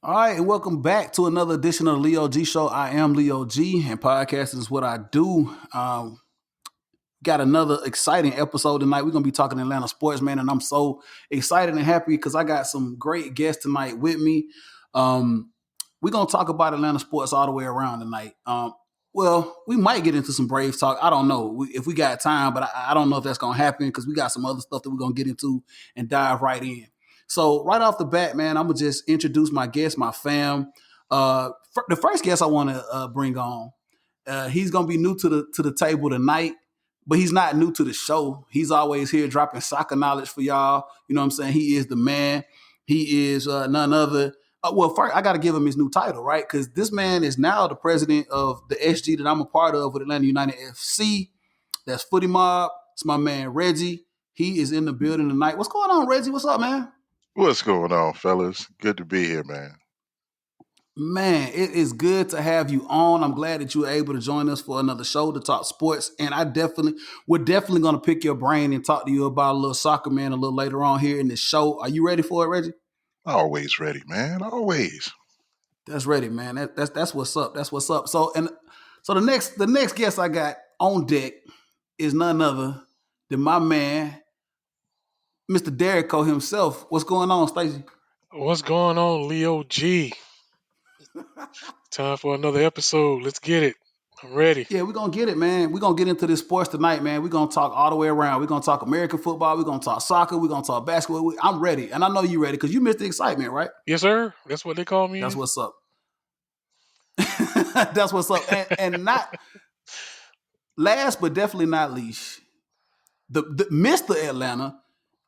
All right, and welcome back to another edition of the Leo G Show. I am Leo G, and podcasting is what I do. Got another exciting episode tonight. We're gonna be talking Atlanta sports, man, and I'm so excited and happy because I got some great guests tonight with me. Um, we're gonna talk about Atlanta sports all the way around tonight. Well, we might get into some Braves talk. I don't know if we got time, but I don't know if that's gonna happen because we got some other stuff that we're gonna get into and dive right in. So right off the bat, man, I'm gonna just introduce my guest, my fam. The first guest I want to bring on, he's gonna be new to the table tonight, but he's not new to the show. He's always here dropping soccer knowledge for y'all. You know what I'm saying? He is the man. He is none other. Well, first, I got to give him his new title, right? Because this man is now the president of the SG that I'm a part of with Atlanta United FC. That's Footy Mob. It's my man, Reggie. He is in the building tonight. What's going on, Reggie? What's up, man? What's going on, fellas? Good to be here, man. Man, it is good to have you on. I'm glad that you were able to join us for another show to talk sports. And we're definitely going to pick your brain and talk to you about a little soccer, man, a little later on here in this show. Are you ready for it, Reggie? Always ready, man. Always. That's ready, man. That's what's up. That's what's up. So the next guest I got on deck is none other than my man, Mr. Derrico himself. What's going on, Stacey? What's going on, Leo G? Time for another episode. Let's get it. I'm ready. Yeah, we're gonna get it, man. We're gonna get into this sports tonight, man. We're gonna talk all the way around. We're gonna talk American football, we're gonna talk soccer, we're gonna talk basketball. I'm ready. And I know you're ready because you missed the excitement, right? Yes, sir. That's what they call me. That's what's up. That's what's up. And not last but definitely not least, the Mr. Atlanta,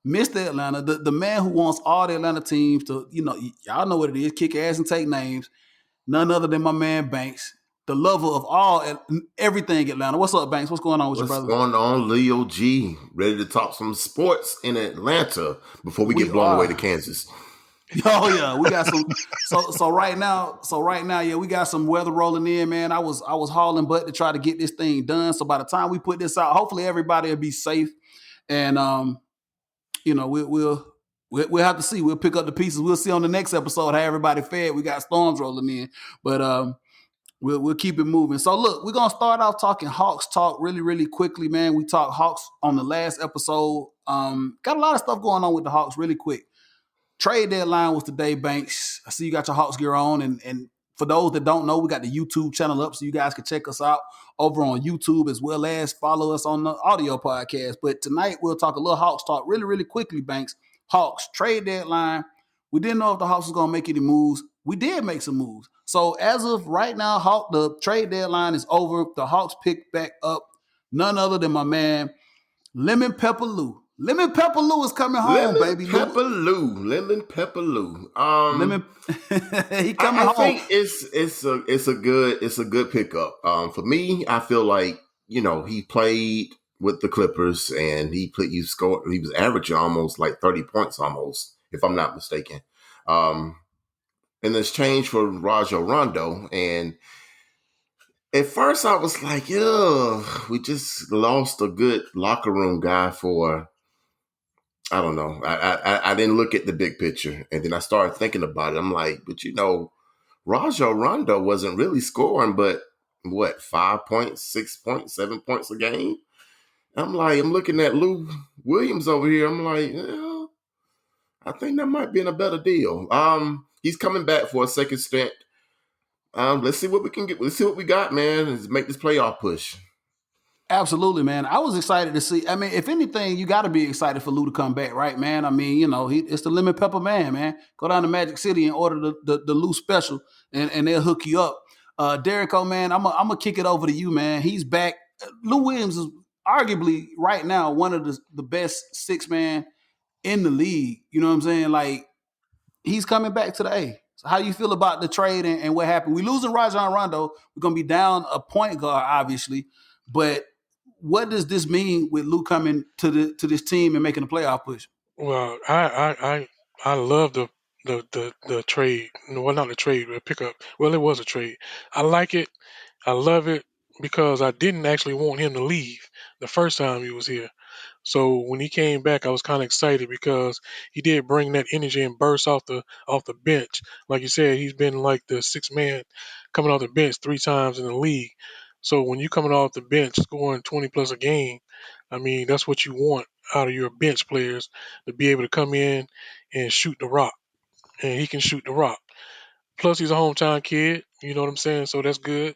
the man who wants all the Atlanta teams to, y'all know what it is, kick ass and take names. None other than my man Banks, the lover of everything Atlanta. What's up, Banks? What's going on with you, What's brother? going on, Leo G? Ready to talk some sports in Atlanta before we get blown away to Kansas. Oh yeah, we got some. So right now, yeah, we got some weather rolling in, man. I was hauling butt to try to get this thing done. So by the time we put this out, hopefully everybody will be safe. And we'll have to see. We'll pick up the pieces. We'll see on the next episode how everybody fared. We got storms rolling in, but we'll keep it moving. So look, we're gonna start off talking Hawks talk really, really quickly, man. We talked Hawks on the last episode. Got a lot of stuff going on with the Hawks really quick. Trade deadline was today, Banks. I see you got your Hawks gear on, and for those that don't know, we got the YouTube channel up so you guys can check us out over on YouTube as well as follow us on the audio podcast. But tonight we'll talk a little Hawks talk really, really quickly, Banks. Hawks trade deadline. We didn't know if the Hawks was gonna make any moves. We did make some moves. So as of right now, the trade deadline is over. The Hawks picked back up none other than my man Lemon Pepper Lou. Lemon Pepper Lou is coming home, baby. Lemon Pepper Lou. Lemon, he coming I home. think it's a good pickup. For me, I feel like he played with the Clippers and he was averaging almost like 30 points almost, if I'm not mistaken. And this change for Rajon Rondo. And at first I was like, we just lost a good locker room guy for, I don't know. I didn't look at the big picture. And then I started thinking about it. I'm like, but Rajon Rondo wasn't really scoring, but what, 5 points, 6 points, 7 points a game? I'm looking at Lou Williams over here. I'm like, I think that might be in a better deal. He's coming back for a second stint. Let's see what we can get. Let's see what we got, man. Let's make this playoff push. Absolutely, man. I was excited to see. I mean, if anything, you got to be excited for Lou to come back, right, man? I mean, it's the Lemon Pepper man. Go down to Magic City and order the Lou special, and they'll hook you up. Derrico, man, I'm gonna kick it over to you, man. He's back. Lou Williams is arguably right now one of the best six man in the league. You know what I'm saying? Like, he's coming back to the A. So how do you feel about the trade and what happened? We losing Rajon Rondo. We're gonna be down a point guard, obviously, but what does this mean with Lou coming to this team and making a playoff push? Well, I love the trade. Well, not the trade, but pickup. Well, it was a trade. I like it. I love it because I didn't actually want him to leave the first time he was here. So when he came back, I was kind of excited because he did bring that energy and burst off the bench. Like you said, he's been like the sixth man coming off the bench 3 times in the league. So when you coming off the bench scoring 20 plus a game, I mean that's what you want out of your bench players to be able to come in and shoot the rock, and he can shoot the rock. Plus he's a hometown kid, you know what I'm saying? So that's good.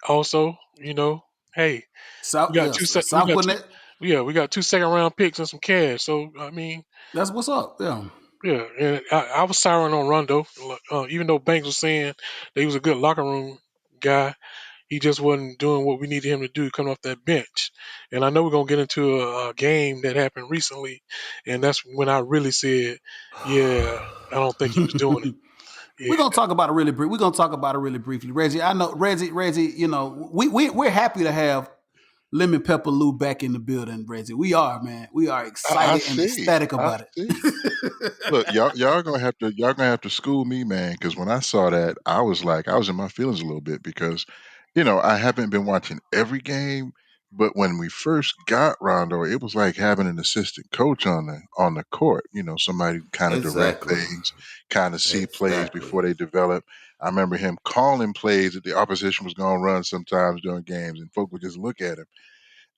Also, hey, we South, got yes, two sec- we South got two Gwinnett. yeah, we got 2 second round picks and some cash. So I mean, That's what's up. Yeah. yeah, and I was souring on Rondo, even though Banks was saying that he was a good locker room guy. He just wasn't doing what we needed him to do coming off that bench. And I know we're gonna get into a game that happened recently, and that's when I really said, yeah, I don't think he was doing it. We're Yeah, gonna talk about it really brief. We're gonna talk about it really briefly, Reggie. I know Reggie. You know, we're happy to have Lemon Pepper Lou back in the building, Reggie. We are, man. We are I excited and see. ecstatic I about see. it. Look, y'all gonna have to school me, man, because when I saw that, I was in my feelings a little bit because, I haven't been watching every game, but when we first got Rondo, it was like having an assistant coach on the court. Somebody kind of direct Exactly. things, kind of see plays Exactly. before they develop. I remember him calling plays that the opposition was gonna run sometimes during games, and folk would just look at him.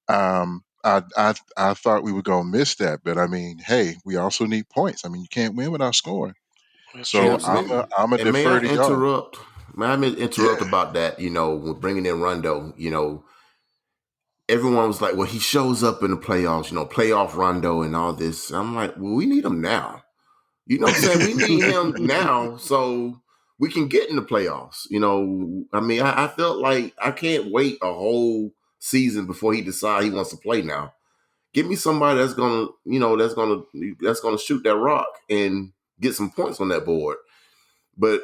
I thought we were gonna miss that, but I mean, hey, we also need points. I mean, you can't win without scoring. that's So true. I'm a And may I defer to y'all. interrupt? May I interrupt Yeah. about that? With bringing in Rondo, everyone was like, well, he shows up in the playoffs, playoff Rondo and all this. I'm like, well, we need him now. You know what I'm saying? We need him now so we can get in the playoffs. I mean, I felt like I can't wait a whole season before he decides he wants to play now. Give me somebody that's gonna shoot that rock and get some points on that board. But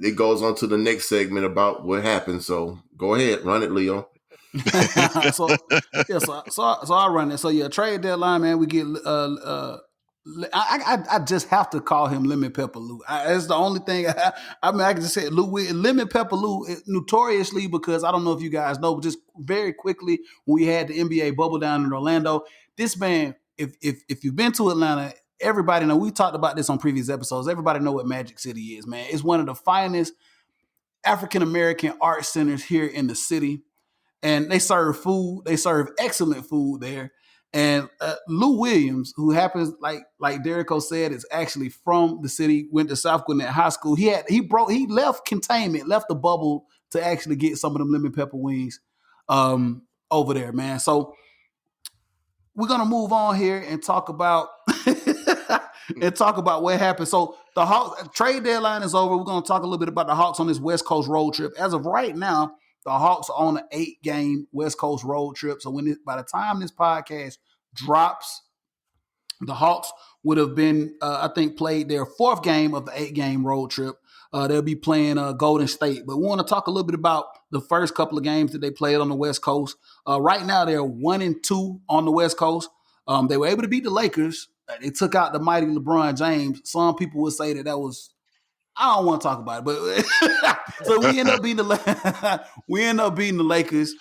it goes on to the next segment about what happened. So go ahead, run it, Leo. so yeah, so I run it. So yeah, trade deadline, man. We get I just have to call him Lemon Pepper Lou. That's the only thing. I mean, I can just say Lemon Pepper Lou, notoriously, because I don't know if you guys know, but just very quickly when we had the NBA bubble down in Orlando, this man, if you've been to Atlanta, everybody know. We talked about this on previous episodes. Everybody know what Magic City is, man. It's one of the finest African American art centers here in the city, and they serve food. They serve excellent food there. And Lou Williams, who happens like Derico said, is actually from the city. Went to South Gwinnett High School. He left containment, left the bubble to actually get some of them lemon pepper wings over there, man. So we're gonna move on here and talk about what happened. So the Hawks trade deadline is over. We're gonna talk a little bit about the Hawks on this West Coast road trip. As of right now, the Hawks are on an 8-game West Coast road trip. So by the time this podcast drops, the Hawks would have been, I think, played their 4th game of the 8-game road trip. They'll be playing Golden State. But we want to talk a little bit about the first couple of games that they played on the West Coast. Right now, they're 1-2 on the West Coast. They were able to beat the Lakers. They took out the mighty LeBron James. Some people would say that was, I don't want to talk about it, but so we end up beating the Lakers.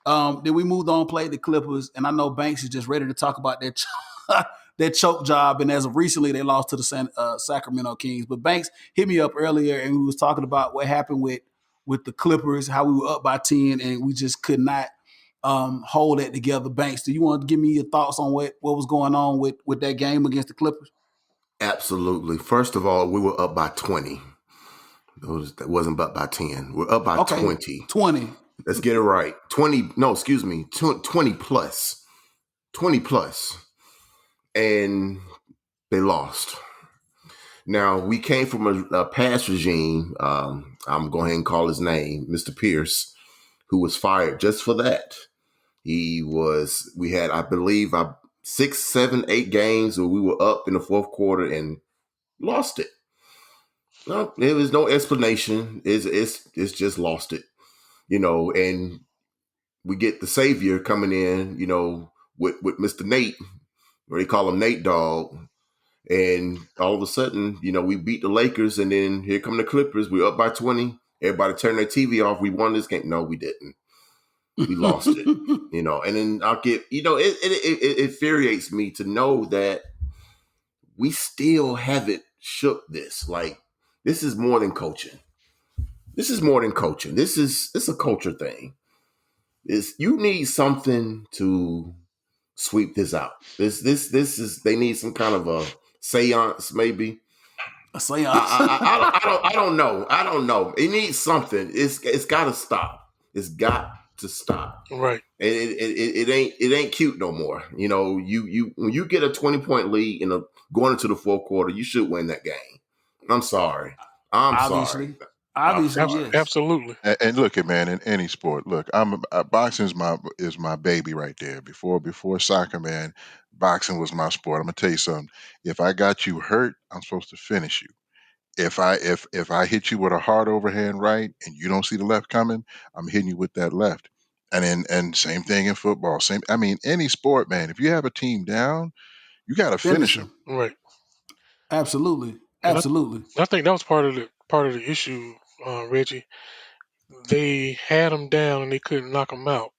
Then we moved on, played the Clippers, and I know Banks is just ready to talk about their choke job. And as of recently, they lost to the Sacramento Kings. But Banks hit me up earlier, and we was talking about what happened with the Clippers, how we were up by 10, and we just could not hold that together. Banks, do you want to give me your thoughts on what was going on with that game against the Clippers? Absolutely. First of all, we were up by 20. That wasn't up by 10. We're up by 20. 20. Let's get it right. 20. No, excuse me. 20 plus. 20 plus. And they lost. Now, we came from a past regime. I'm going ahead and call his name, Mr. Pierce, who was fired just for that. We had, I believe, 6, 7, 8 games where we were up in the 4th quarter and lost it. No, there was no explanation. It's just lost it, and we get the savior coming in, with Mr. Nate, or they call him Nate Dogg. And all of a sudden, we beat the Lakers, and then here come the Clippers. We're up by 20. Everybody turned their TV off. We won this game. No, we didn't. we lost it. And then I'll get, it infuriates me to know that we still haven't shook this. Like, this is more than coaching. This is more than coaching. It's a culture thing. You need something to sweep this out. This is, they need some kind of a seance, maybe. A seance. I don't know. I don't know. It needs something. It's got to stop. It's got to stop. Right. It ain't cute no more. You when you get a 20-point lead going into the fourth quarter, you should win that game. I'm sorry. Obviously, yes. Absolutely. And look, man, in any sport, look, boxing is my baby right there. Before soccer, man, boxing was my sport. I'm gonna tell you something. If I got you hurt, I'm supposed to finish you. If I hit you with a hard overhand right and you don't see the left coming, I'm hitting you with that left. And same thing in football. Any sport, man. If you have a team down, you got to finish them. Right. Absolutely. I think that was part of the issue, Reggie. They had him down and they couldn't knock him out.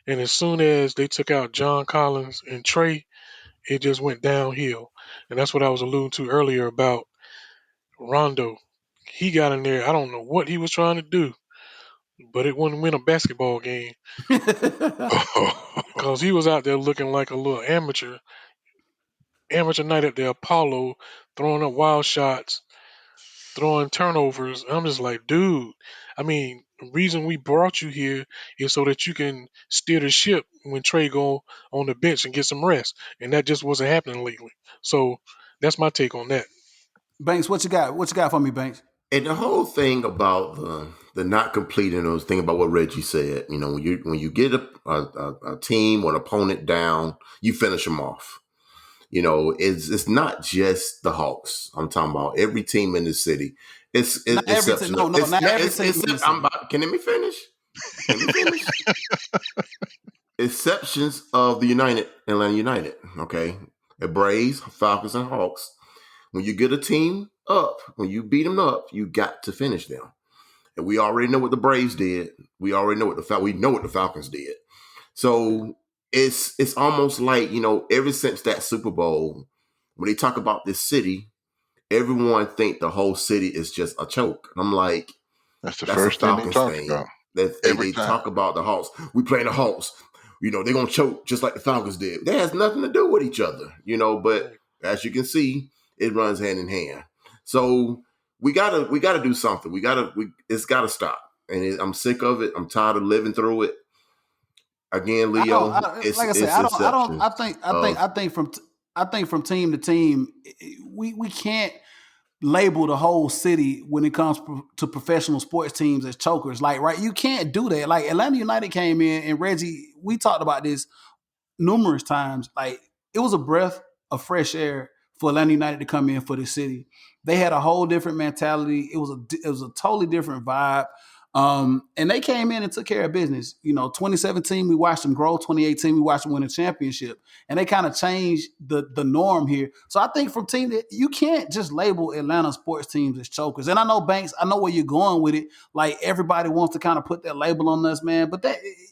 And as soon as they took out John Collins and Trey, it just went downhill. And that's what I was alluding to earlier about Rondo. He got in there. I don't know what he was trying to do, but it wouldn't win a basketball game because he was out there looking like a little amateur night at the Apollo, throwing up wild shots, throwing turnovers. I'm just like, dude. The reason we brought you here is so that you can steer the ship when Trey go on the bench and get some rest, and that just wasn't happening lately. So that's my take on that. Banks, what you got? What you got for me, Banks? And the whole thing about the not completing those thing about what Reggie said, when you get a team or an opponent down, you finish them off. It's not just the Hawks. I'm talking about every team in the city. Not every team. No, not every team. Can let me finish? Exceptions of the Atlanta United. Okay, the Braves, Falcons, and Hawks. When you get a team up, when you beat them up, you got to finish them. And we already know what the Braves did. We already know what the Falcons did. So it's almost like, ever since that Super Bowl, when they talk about this city, everyone think the whole city is just a choke. And I'm like, that's the first thing they talk about. They talk about the Hawks. We playing the Hawks. They're going to choke just like the Falcons did. That has nothing to do with each other, but as you can see, it runs hand in hand. So we gotta do something. It's gotta stop. And I'm sick of it. I'm tired of living through it. Again, Leo. I think from team to team, we can't label the whole city when it comes to professional sports teams as chokers. Like, right, you can't do that. Like, Atlanta United came in, and Reggie, we talked about this numerous times. Like, it was a breath of fresh air for Atlanta United to come in for the city. They had a whole different mentality. It was a totally different vibe. And they came in and took care of business. 2017, we watched them grow. 2018, we watched them win a championship. And they kind of changed the norm here. So I think from team that you can't just label Atlanta sports teams as chokers. And I know, Banks, I know where you're going with it. Like, everybody wants to kind of put that label on us, man. But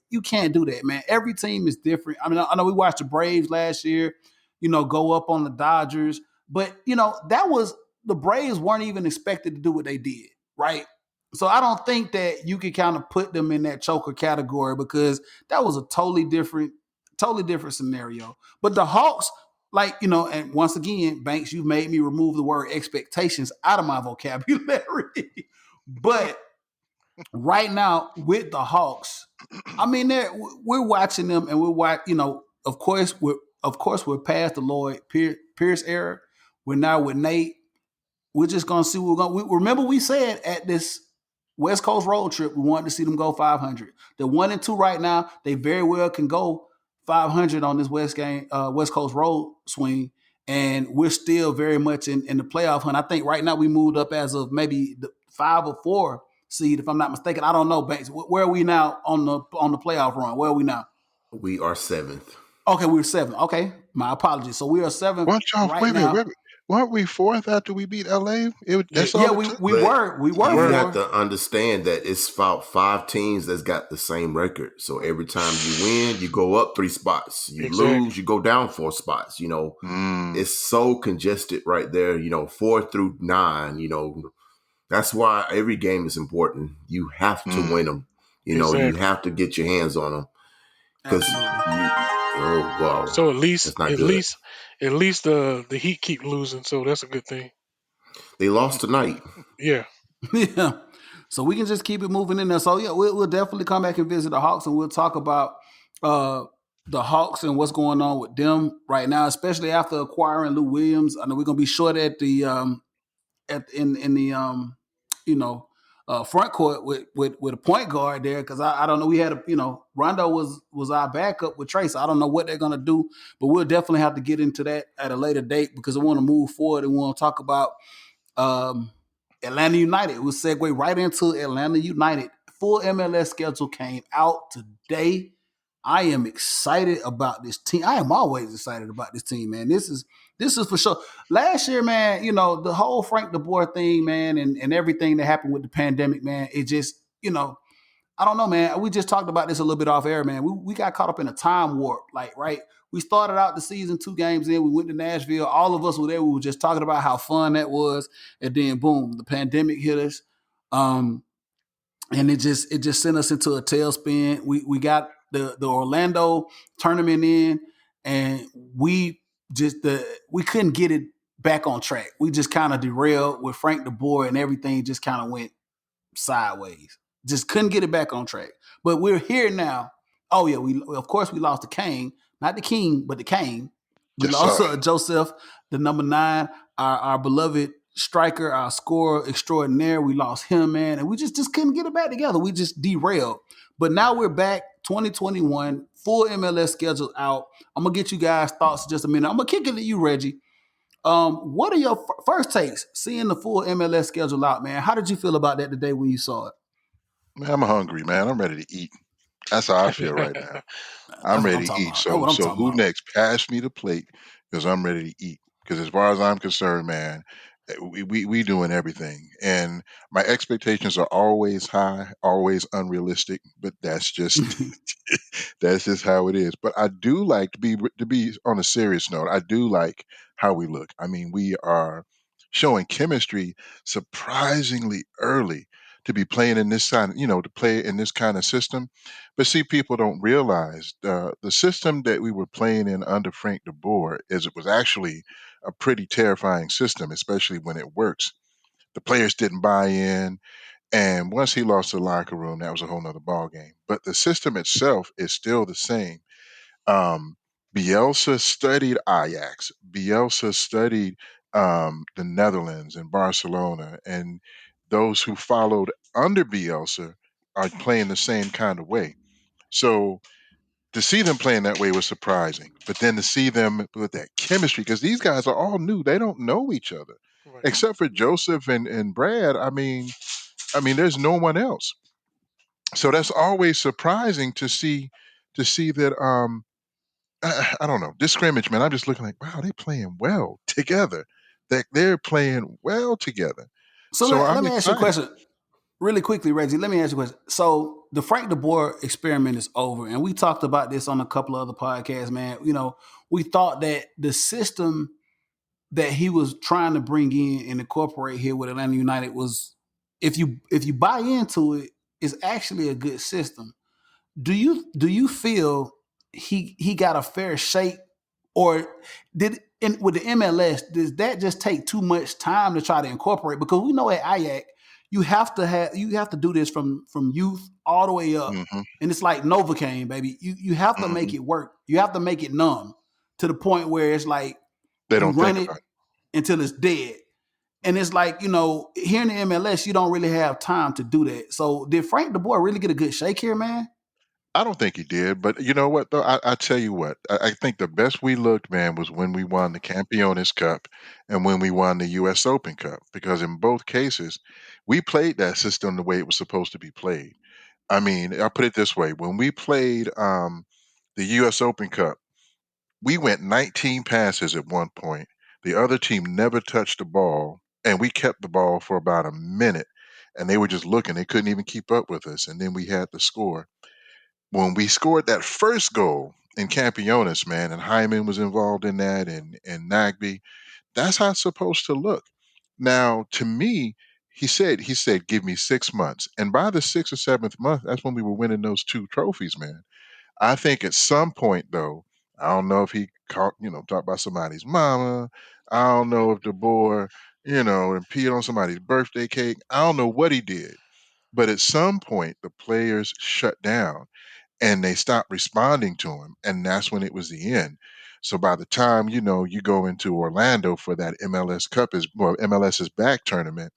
you can't do that, man. Every team is different. I know we watched the Braves last year, go up on the Dodgers. But, that was the Braves weren't even expected to do what they did, right? So I don't think that you can kind of put them in that choker category because that was a totally different scenario. But the Hawks, and once again, Banks, you've made me remove the word expectations out of my vocabulary. But right now with the Hawks, we're watching them and of course we're past the Lloyd Pierce era. We're now with Nate. We're just going to see what we're going to. Remember, we said at this West Coast road trip, we wanted to see them go 500. They're 1-2 right now. They very well can go 500 on this West Coast road swing, and we're still very much in the playoff hunt. I think right now we moved up as of maybe the 5 or 4 seed, if I'm not mistaken. I don't know, Banks. Where are we now on the playoff run? Where are we now? We are 7th. Okay, we're 7th. Okay, my apologies. So we are 7th Watch out! right Wait a now. minute. weren't we fourth after we beat LA? Yeah, That's Yeah, all it took. we But were we you were. have for. to understand that it's about 5 teams that's got the same record. So Right. every time you win, you go up 3 spots. You Exactly. lose, you go down 4 spots. Mm, It's so congested right there. 4 through 9. That's why every game is important. You have to mm. win them. You Exactly. have to get your hands on them because Absolutely. oh wow, So at least, that's not at good. least, at least the Heat keep losing, so that's a good thing. They lost tonight. Yeah. Yeah. So we can just keep it moving in there. So yeah, we'll definitely come back and visit the Hawks, and we'll talk about uh, the Hawks and what's going on with them right now, especially after acquiring Lou Williams. I know we're gonna be short at the in the you know front court with a point guard there because I don't know. We had Rondo was our backup with Trace. I don't know what they're gonna do, but we'll definitely have to get into that at a later date because I want to move forward and we want to talk about um, Atlanta United. We'll segue right into Atlanta United. Full MLS schedule came out today. I am excited about this team. I am always excited about this team, man. This is for sure. Last year, man, the whole Frank De Boer thing, man, and everything that happened with the pandemic, man, it just, I don't know, man. We just talked about this a little bit off air, man. We got caught up in a time warp, like, right? We started out the season 2 games in. We went to Nashville. All of us were there. We were just talking about how fun that was, and then boom, the pandemic hit us, um, and it just sent us into a tailspin. We got the Orlando tournament in, and we couldn't get it back on track. We just kind of derailed with Frank De Boer, and everything just kind of went sideways. Just couldn't get it back on track. But we're here now. Oh yeah, we of course we lost the Kane, not the King, but the Kane. We Yes, lost sir. Joseph, the number 9, our beloved striker, our scorer extraordinaire. We lost him, man, and we just couldn't get it back together. We just derailed. But now we're back, 2021, full MLS schedule out. I'm gonna get you guys' thoughts in just a minute. I'm gonna kick it to you, Reggie. What are your first takes seeing the full MLS schedule out, man? How did you feel about that today when you saw it? Man, I'm hungry, man. I'm ready to eat. That's how I feel right now. I'm That's what I'm ready to talking eat. about. That's So what I'm so talking who about. next? Pass me the plate because I'm ready to eat. Because as far as I'm concerned, man, we doing everything, and my expectations are always high, always unrealistic. But that's just that's just how it is. But I do like to be on a serious note. I do like how we look. I mean, we are showing chemistry surprisingly early to be playing in this kind, to play in this kind of system. But see, people don't realize the system that we were playing in under Frank De Boer is it was actually a pretty terrifying system, especially when it works. The players didn't buy in, and once he lost the locker room, that was a whole nother ball game. But the system itself is still the same. Um, Bielsa studied Ajax. Bielsa studied the Netherlands and Barcelona, and those who followed under Bielsa are playing the same kind of way. So to see them playing that way was surprising, but then to see them with that chemistry, because these guys are all new, they don't know each other, Right. except for Joseph and Brad. I mean, there's no one else. So that's always surprising to see that. I don't know, this scrimmage, man. I'm just looking like, wow, they playing well together. That they're playing well together. So So let I'm me ask you a excited. question really quickly, Reggie. Let me ask you a question. So the Frank De Boer experiment is over, and we talked about this on a couple of other podcasts, man. We thought that the system that he was trying to bring in and incorporate here with Atlanta United was, if you buy into it, is actually a good system. Do you feel he got a fair shake, or with the MLS, does that just take too much time to try to incorporate? Because we know at Ajax you have to do this from youth all the way up, Hmm. and it's like Novocaine, baby. You have to make Hmm. it work. You have to make it numb to the point where it's like They you don't run think it about it. until it's dead. And it's like, here in the MLS, you don't really have time to do that. So did Frank De Boer really get a good shake here, man? I don't think he did, but you know what though? I tell you what, I think the best we looked, man, was when we won the Campeones Cup and when we won the U.S. Open Cup, because in both cases, we played that system the way it was supposed to be played. I mean, I'll put it this way: when we played the U.S. Open Cup, we went 19 passes at one point. The other team never touched the ball, and we kept the ball for about a minute, and they were just looking. They couldn't even keep up with us, and then we had to score. When we scored that first goal in Campionis, man, and Hyman was involved in that, and Nagby, that's how it's supposed to look. Now, to me, he said, give me 6 months. And by the sixth or seventh month, that's when we were winning those two trophies, man. I think at some point though, I don't know if he caught, talked about somebody's mama. I don't know if the boy, and peed on somebody's birthday cake. I don't know what he did. But at some point the players shut down and they stopped responding to him, and that's when it was the end. So by the time you go into Orlando for that MLS is back tournament.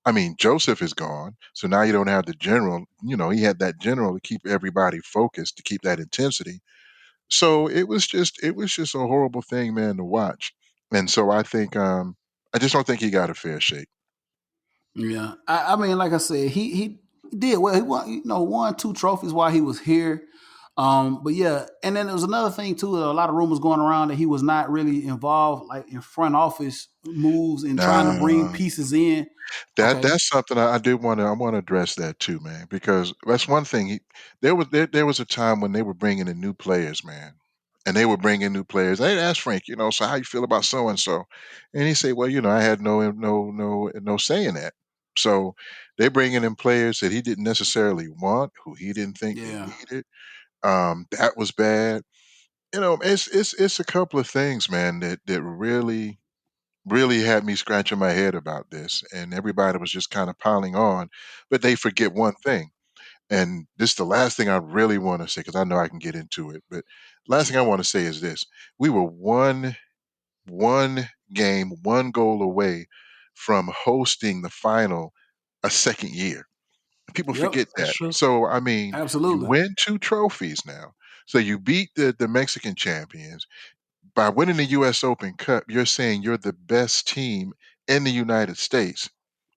I mean, Joseph is gone, so now you don't have the general. He had that general to keep everybody focused, to keep that intensity. So it was just a horrible thing, man, to watch. And so I just don't think he got a fair shake. Yeah, I mean, like I said, he did well. He won, won two trophies while he was here. But yeah, and then there was another thing too. A lot of rumors going around that he was not really involved, like in front office moves and trying to bring Nah, pieces in. that Okay, that's something I did want to I want to address that too, man, because that's one thing. There was a time when they were bringing in new players, man, and they were bringing new players. They asked Frank, so how you feel about so and so, and he said, well, I had no say in that. So they bringing in players that he didn't necessarily want, who he didn't think they yeah, needed. That was bad. It's a couple of things, man, that really had me scratching my head about this, and everybody was just kind of piling on, but they forget one thing. And this is the last thing I really want to say, because I know I can get into it, but last thing I want to say is this: we were one game, one goal away from hosting the final a second year. People yep, forget That's that. true. So I mean, you absolutely. win two trophies now. So you beat the Mexican champions by winning the US Open Cup. You're saying you're the best team in the United States,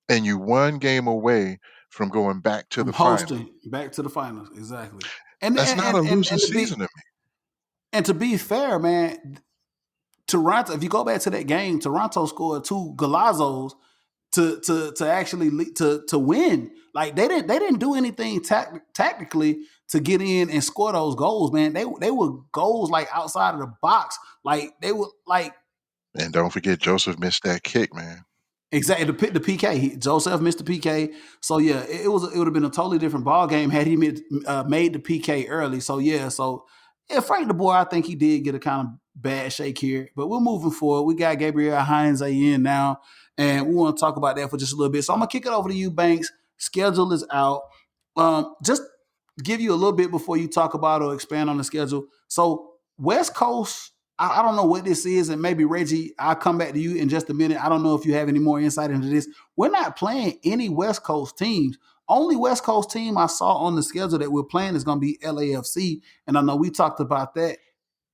and you one game away from going back to From the final. hosting back to the finals, exactly. And That's and not a and and, losing and to be season to me. and to be fair, man, Toronto. If you go back to that game, Toronto scored two Golazzos to actually to win. Like they didn't do anything tactically to get in and score those goals, man. They were goals like outside of the box. Like they were like And don't forget, Joseph missed that kick, man. exactly the PK. Joseph missed the PK, so yeah, it would have been a totally different ball game had he made the PK early. So yeah, yeah, Frank the boy, I think he did get a kind of bad shake here, but we're moving forward. We got Gabriel Hines in now, and we want to talk about that for just a little bit. So I'm gonna kick it over to you, Banks. Schedule is out. Just give you a little bit before you talk about or expand on the schedule. So West Coast, I don't know what this is, and maybe Reggie, I'll come back to you in just a minute. I don't know if you have any more insight into this. We're not playing any West Coast teams. Only West Coast team I saw on the schedule that we're playing is going to be LAFC, and I know we talked about that.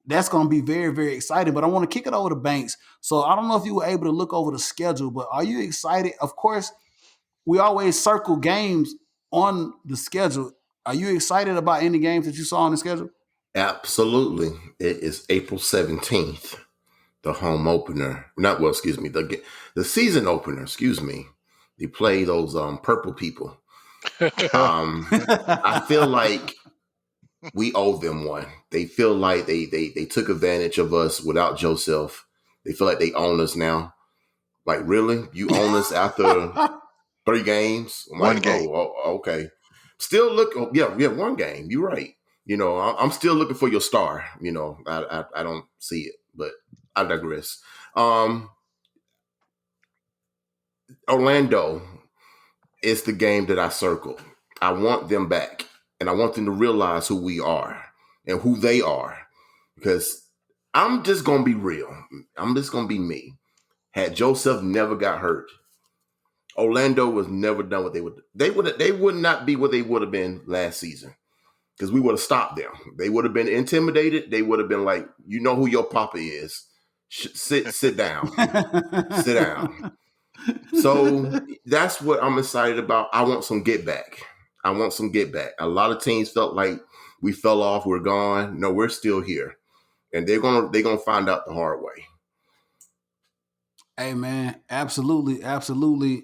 That's going to be very, very exciting. But I want to kick it over to Banks. So I don't know if you were able to look over the schedule, but are you excited? Of course, we always circle games on the schedule. Are you excited about any games that you saw on the schedule? Absolutely. It is April 17th, the home opener. Not well, excuse me, the season opener, excuse me. They play those purple people. Um I feel like we owe them one. They feel like they took advantage of us without Joseph. They feel like they own us now. Like, really? You own us after 3 games? I'm One like, game. okay. Still look, yeah, one game. You're right. I'm still looking for your star. I don't see it, but I digress. Um, Orlando is the game that I circled. I want them back, and I want them to realize who we are and who they are, because I'm just gonna be real. I'm just gonna be me. Had Joseph never got hurt, Orlando was never done what they would. They would not be what they would have been last season, because we would have stopped them. They would have been intimidated. They would have been like, you know who your papa is. Sit down, sit down. So that's what I'm excited about. I want some get back. I want some get back. A lot of teams felt like we fell off, we're gone. No, we're still here, and they're gonna find out the hard way. Hey man, absolutely, absolutely.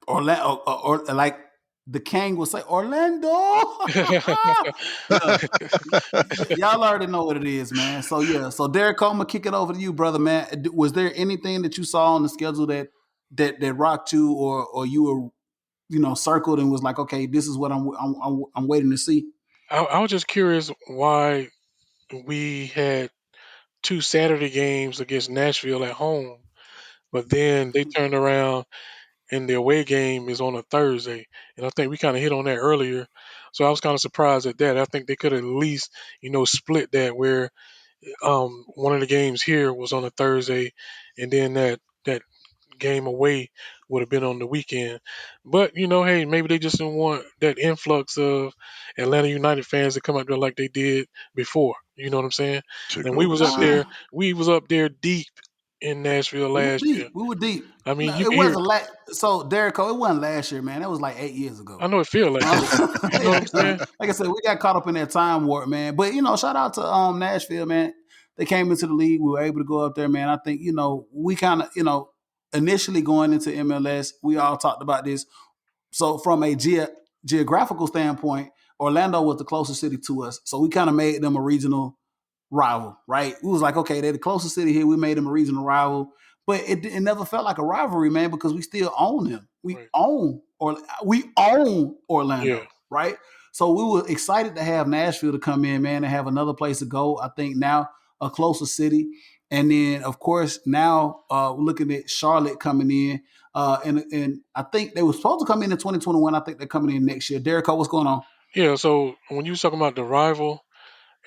Orlando, or like the King would say, Orlando. Yeah, y'all already know what it is, man. So yeah, so Derek, I'm gonna kick it over to you, brother, man. Was there anything that you saw on the schedule that rocked you, or you were circled and was like, okay, this is what I'm waiting to see? I was just curious why we had two Saturday games against Nashville at home, but then they turned around and the away game is on a Thursday. And I think we kind of hit on that earlier. So I was kind of surprised at that. I think they could at least, split that where one of the games here was on a Thursday and then that game away would have been on the weekend. But hey, maybe they just didn't want that influx of Atlanta United fans to come up there like they did before. You know what I'm saying? Took And we over was the up there. city. Ah, We was up there deep in Nashville we were last year. deep. We were deep. I mean, No, you it can hear. wasn't so Derek, it wasn't last year, man. That was like 8 years I ago. know it feel like it, but you know what I'm Yeah, saying? like I said, we got caught up in that time warp, man. But shout out to Nashville, man. They came into the league. We were able to go up there, man. I think we kind of initially going into MLS, we all talked about this. So from a geographical standpoint, Orlando was the closest city to us. So we kind of made them a regional rival, right? We was like, okay, they're the closest city here. We made them a regional rival, but it never felt like a rivalry, man, because we still own them. Right. We own Yeah. Orlando, right? So we were excited to have Nashville to come in, man, and have another place to go. I think now a closer city, and then of course now we're looking at Charlotte coming in, and I think they were supposed to come in 2021. I think they're coming in next year. Derek, what's going on? Yeah. So when you was talking about the rival,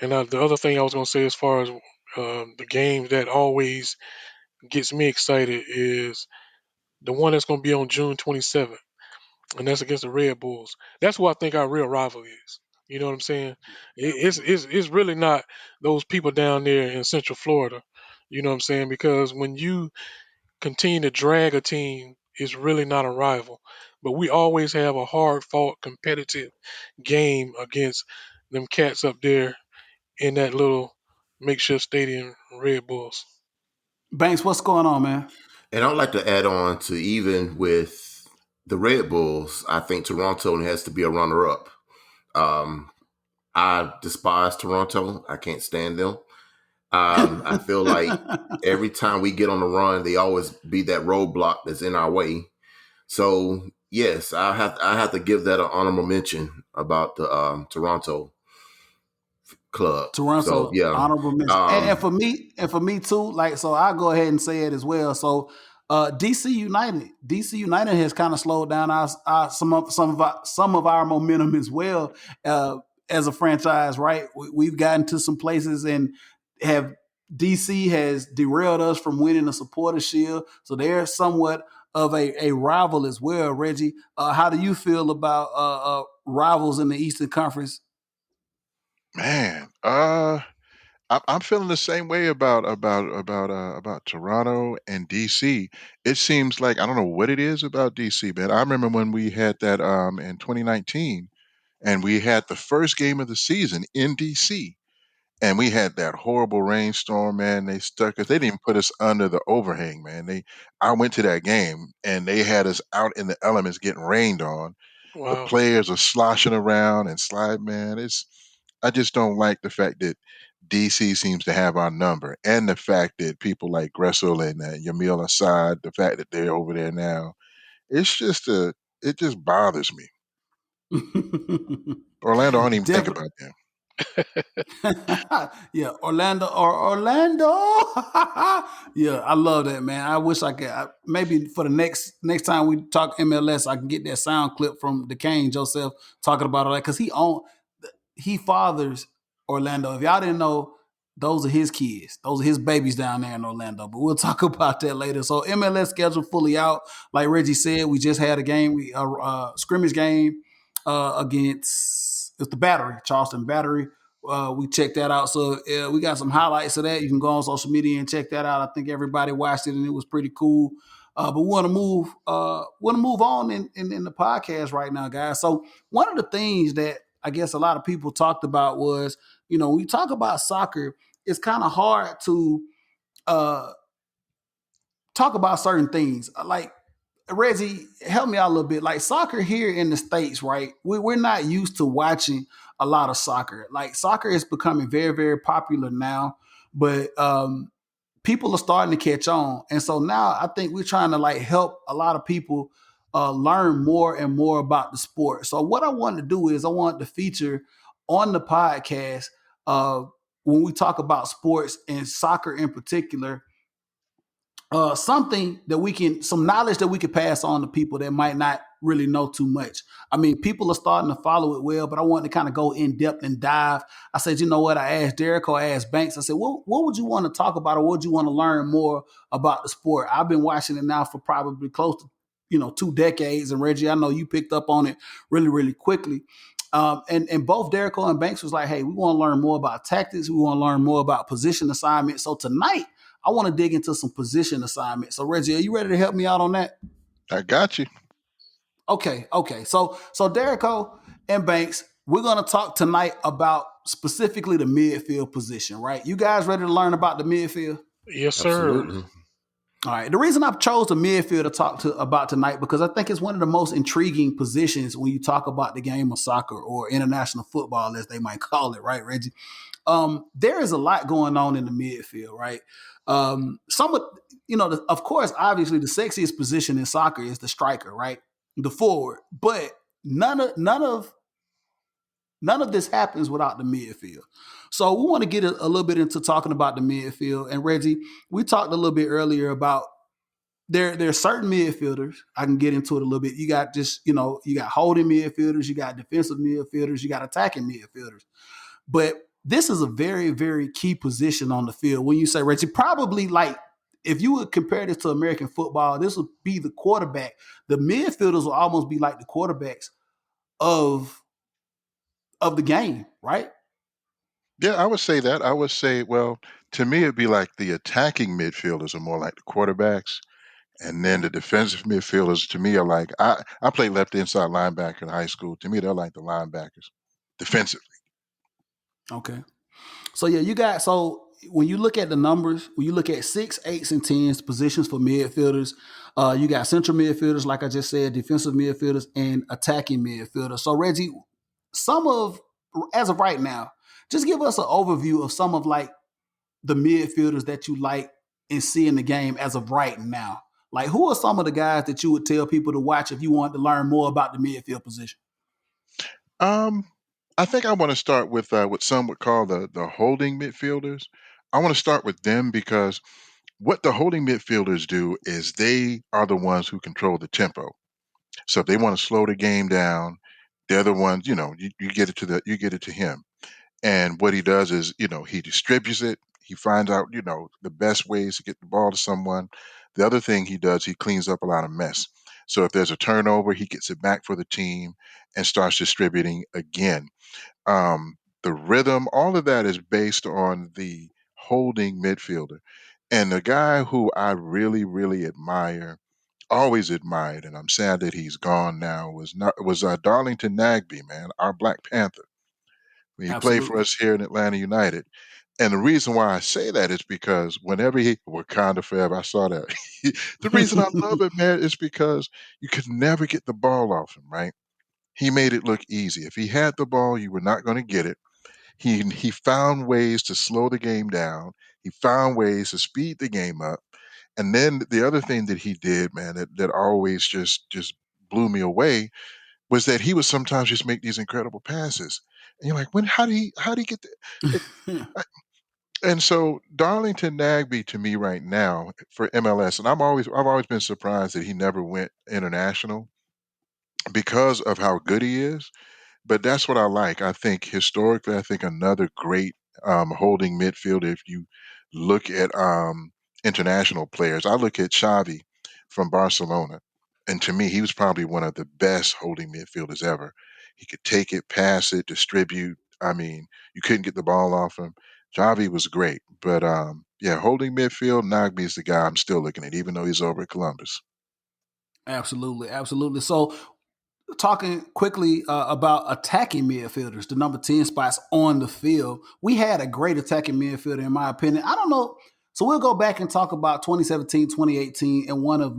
and the other thing I was gonna say as far as the game that always gets me excited is the one that's gonna be on June 27th, and that's against the Red Bulls. That's what I think our real rival is. You know what I'm saying? Absolutely. It's really not those people down there in Central Florida. You know what I'm saying? Because when you continue to drag a team, it's really not a rival. But we always have a hard fought competitive game against them cats up there in that little makeshift stadium, Red Bulls. Banks, what's going on, man? And I'd like to add on to even with the Red Bulls, I think Toronto has to be a runner up. Um, I despise Toronto. I can't stand them. I feel like every time we get on the run, they always be that roadblock that's in our way. So yes, I have to give that an honorable mention about the Toronto club. So Toronto yeah, honorable mention, and for me too. Like, so I'll go ahead and say it as well. So, DC United has kind of slowed down some of our momentum as well as a franchise. Right, we've gotten to some places and have DC has derailed us from winning the Supporter Shield. So they're somewhat of a rival as well. Reggie, how do you feel about rivals in the Eastern Conference? Man, I'm feeling the same way about Toronto and DC. It seems like I don't know what it is about DC, but I remember when we had that in 2019, and we had the first game of the season in DC, and we had that horrible rainstorm. Man, they stuck us. They didn't even put us under the overhang. Man, I went to that game, and they had us out in the elements getting rained on. The Wow. players are sloshing around and slide. Man, it's I just don't like the fact that DC seems to have our number, and the fact that people like Gressel and Yamil Assad, the fact that they're over there now, it's just it just bothers me. Orlando, I don't even think Definitely. about them. Yeah, Orlando. Yeah, I love that, man. I wish I could. Maybe for the next time we talk MLS, I can get that sound clip from the Kane Joseph talking about all that because he fathers Orlando. If y'all didn't know, those are his kids. Those are his babies down there in Orlando. But we'll talk about that later. So MLS schedule fully out. Like Reggie said, we just had a game, we scrimmage game against it's the Battery, Charleston Battery. We checked that out. So we got some highlights of that. You can go on social media and check that out. I think everybody watched it and it was pretty cool. But we want to move on in the podcast right now, guys. So one of the things that I guess a lot of people talked about was, when you talk about soccer, it's kind of hard to uh, talk about certain things. Like Reggie, help me out a little bit. Like soccer here in the States, right? We're not used to watching a lot of soccer. Like soccer is becoming very, very popular now, but people are starting to catch on. And so now I think we're trying to like help a lot of people learn more and more about the sport. So what I want to do is I want to feature on the podcast uh, when we talk about sports and soccer in particular, something that we can, some knowledge that we could pass on to people that might not really know too much. I mean, people are starting to follow it well, but I wanted to kind of go in depth and dive. I said, you know what? I asked Derek or I asked Banks. I said, what would you want to talk about, or what would you want to learn more about the sport? I've been watching it now for probably close to 2 decades, and Reggie, I know you picked up on it really, really quickly. And both Derek and Banks was like, hey, we want to learn more about tactics. We want to learn more about position assignment. So tonight, I want to dig into some position assignment. So Reggie, are you ready to help me out on that? I got you. Okay. So Derrico and Banks, we're gonna talk tonight about specifically the midfield position, right? You guys ready to learn about the midfield? Yes, sir. Absolutely. All right. The reason I've chose the midfield to talk about tonight because I think it's one of the most intriguing positions when you talk about the game of soccer or international football, as they might call it, right, Reggie? There is a lot going on in the midfield, right? Some of of course, obviously, the sexiest position in soccer is the striker, right? The forward, but none of this happens without the midfield. So we want to get a little bit into talking about the midfield. And Reggie, we talked a little bit earlier about there are certain midfielders. I can get into it a little bit. You got you got holding midfielders, you got defensive midfielders, you got attacking midfielders. But this is a very, very key position on the field. When you say Reggie, probably like if you would compare this to American football, this would be the quarterback. The midfielders will almost be like the quarterbacks of the game, right? Yeah, I would say that. I would say, well, to me, it'd be like the attacking midfielders are more like the quarterbacks, and then the defensive midfielders to me are like I played left inside linebacker in high school. To me, they're like the linebackers, defensive. Okay. So yeah, you got so when you look at the numbers, when you look at 6, 8s, and 10s positions for midfielders, you got central midfielders, like I just said, defensive midfielders, and attacking midfielders. So Reggie, some of as of right now, just give us an overview of some of like the midfielders that you like and see in the game as of right now. Like who are some of the guys that you would tell people to watch if you want to learn more about the midfield position? Um, I think I want to start with what some would call the holding midfielders. I want to start with them because what the holding midfielders do is they are the ones who control the tempo. So if they want to slow the game down, they're the ones, you get it to you get it to him. And what he does is, he distributes it. He finds out, the best ways to get the ball to someone. The other thing he does, he cleans up a lot of mess. So if there's a turnover, he gets it back for the team and starts distributing again. The rhythm, all of that is based on the holding midfielder. And the guy who I really, really admire, always admired, and I'm sad that he's gone now, was Darlington Nagbe, man, our Black Panther. He played for Absolutely. us here in Atlanta United. And the reason why I say that is because whenever he Wakanda forever, I saw that. The reason I love it, man, is because you could never get the ball off him, right? He made it look easy. If he had the ball, you were not going to get it. He found ways to slow the game down. He found ways to speed the game up. And then the other thing that he did, man, that always just blew me away was that he would sometimes just make these incredible passes. And you're like, when how did he get it? I- And so Darlington Nagbe to me right now for MLS, and I've always been surprised that he never went international because of how good he is. But that's what I like. I think historically, I think another great holding midfielder. If you look at international players, I look at Xavi from Barcelona, and to me, he was probably one of the best holding midfielders ever. He could take it, pass it, distribute. I mean, you couldn't get the ball off him. Xavi was great, but yeah, holding midfield, Nagbe is the guy I'm still looking at, even though he's over at Columbus. Absolutely. So talking quickly about attacking midfielders, the number 10 spots on the field. We had a great attacking midfielder, in my opinion. I don't know. So we'll go back and talk about 2017, 2018, and one of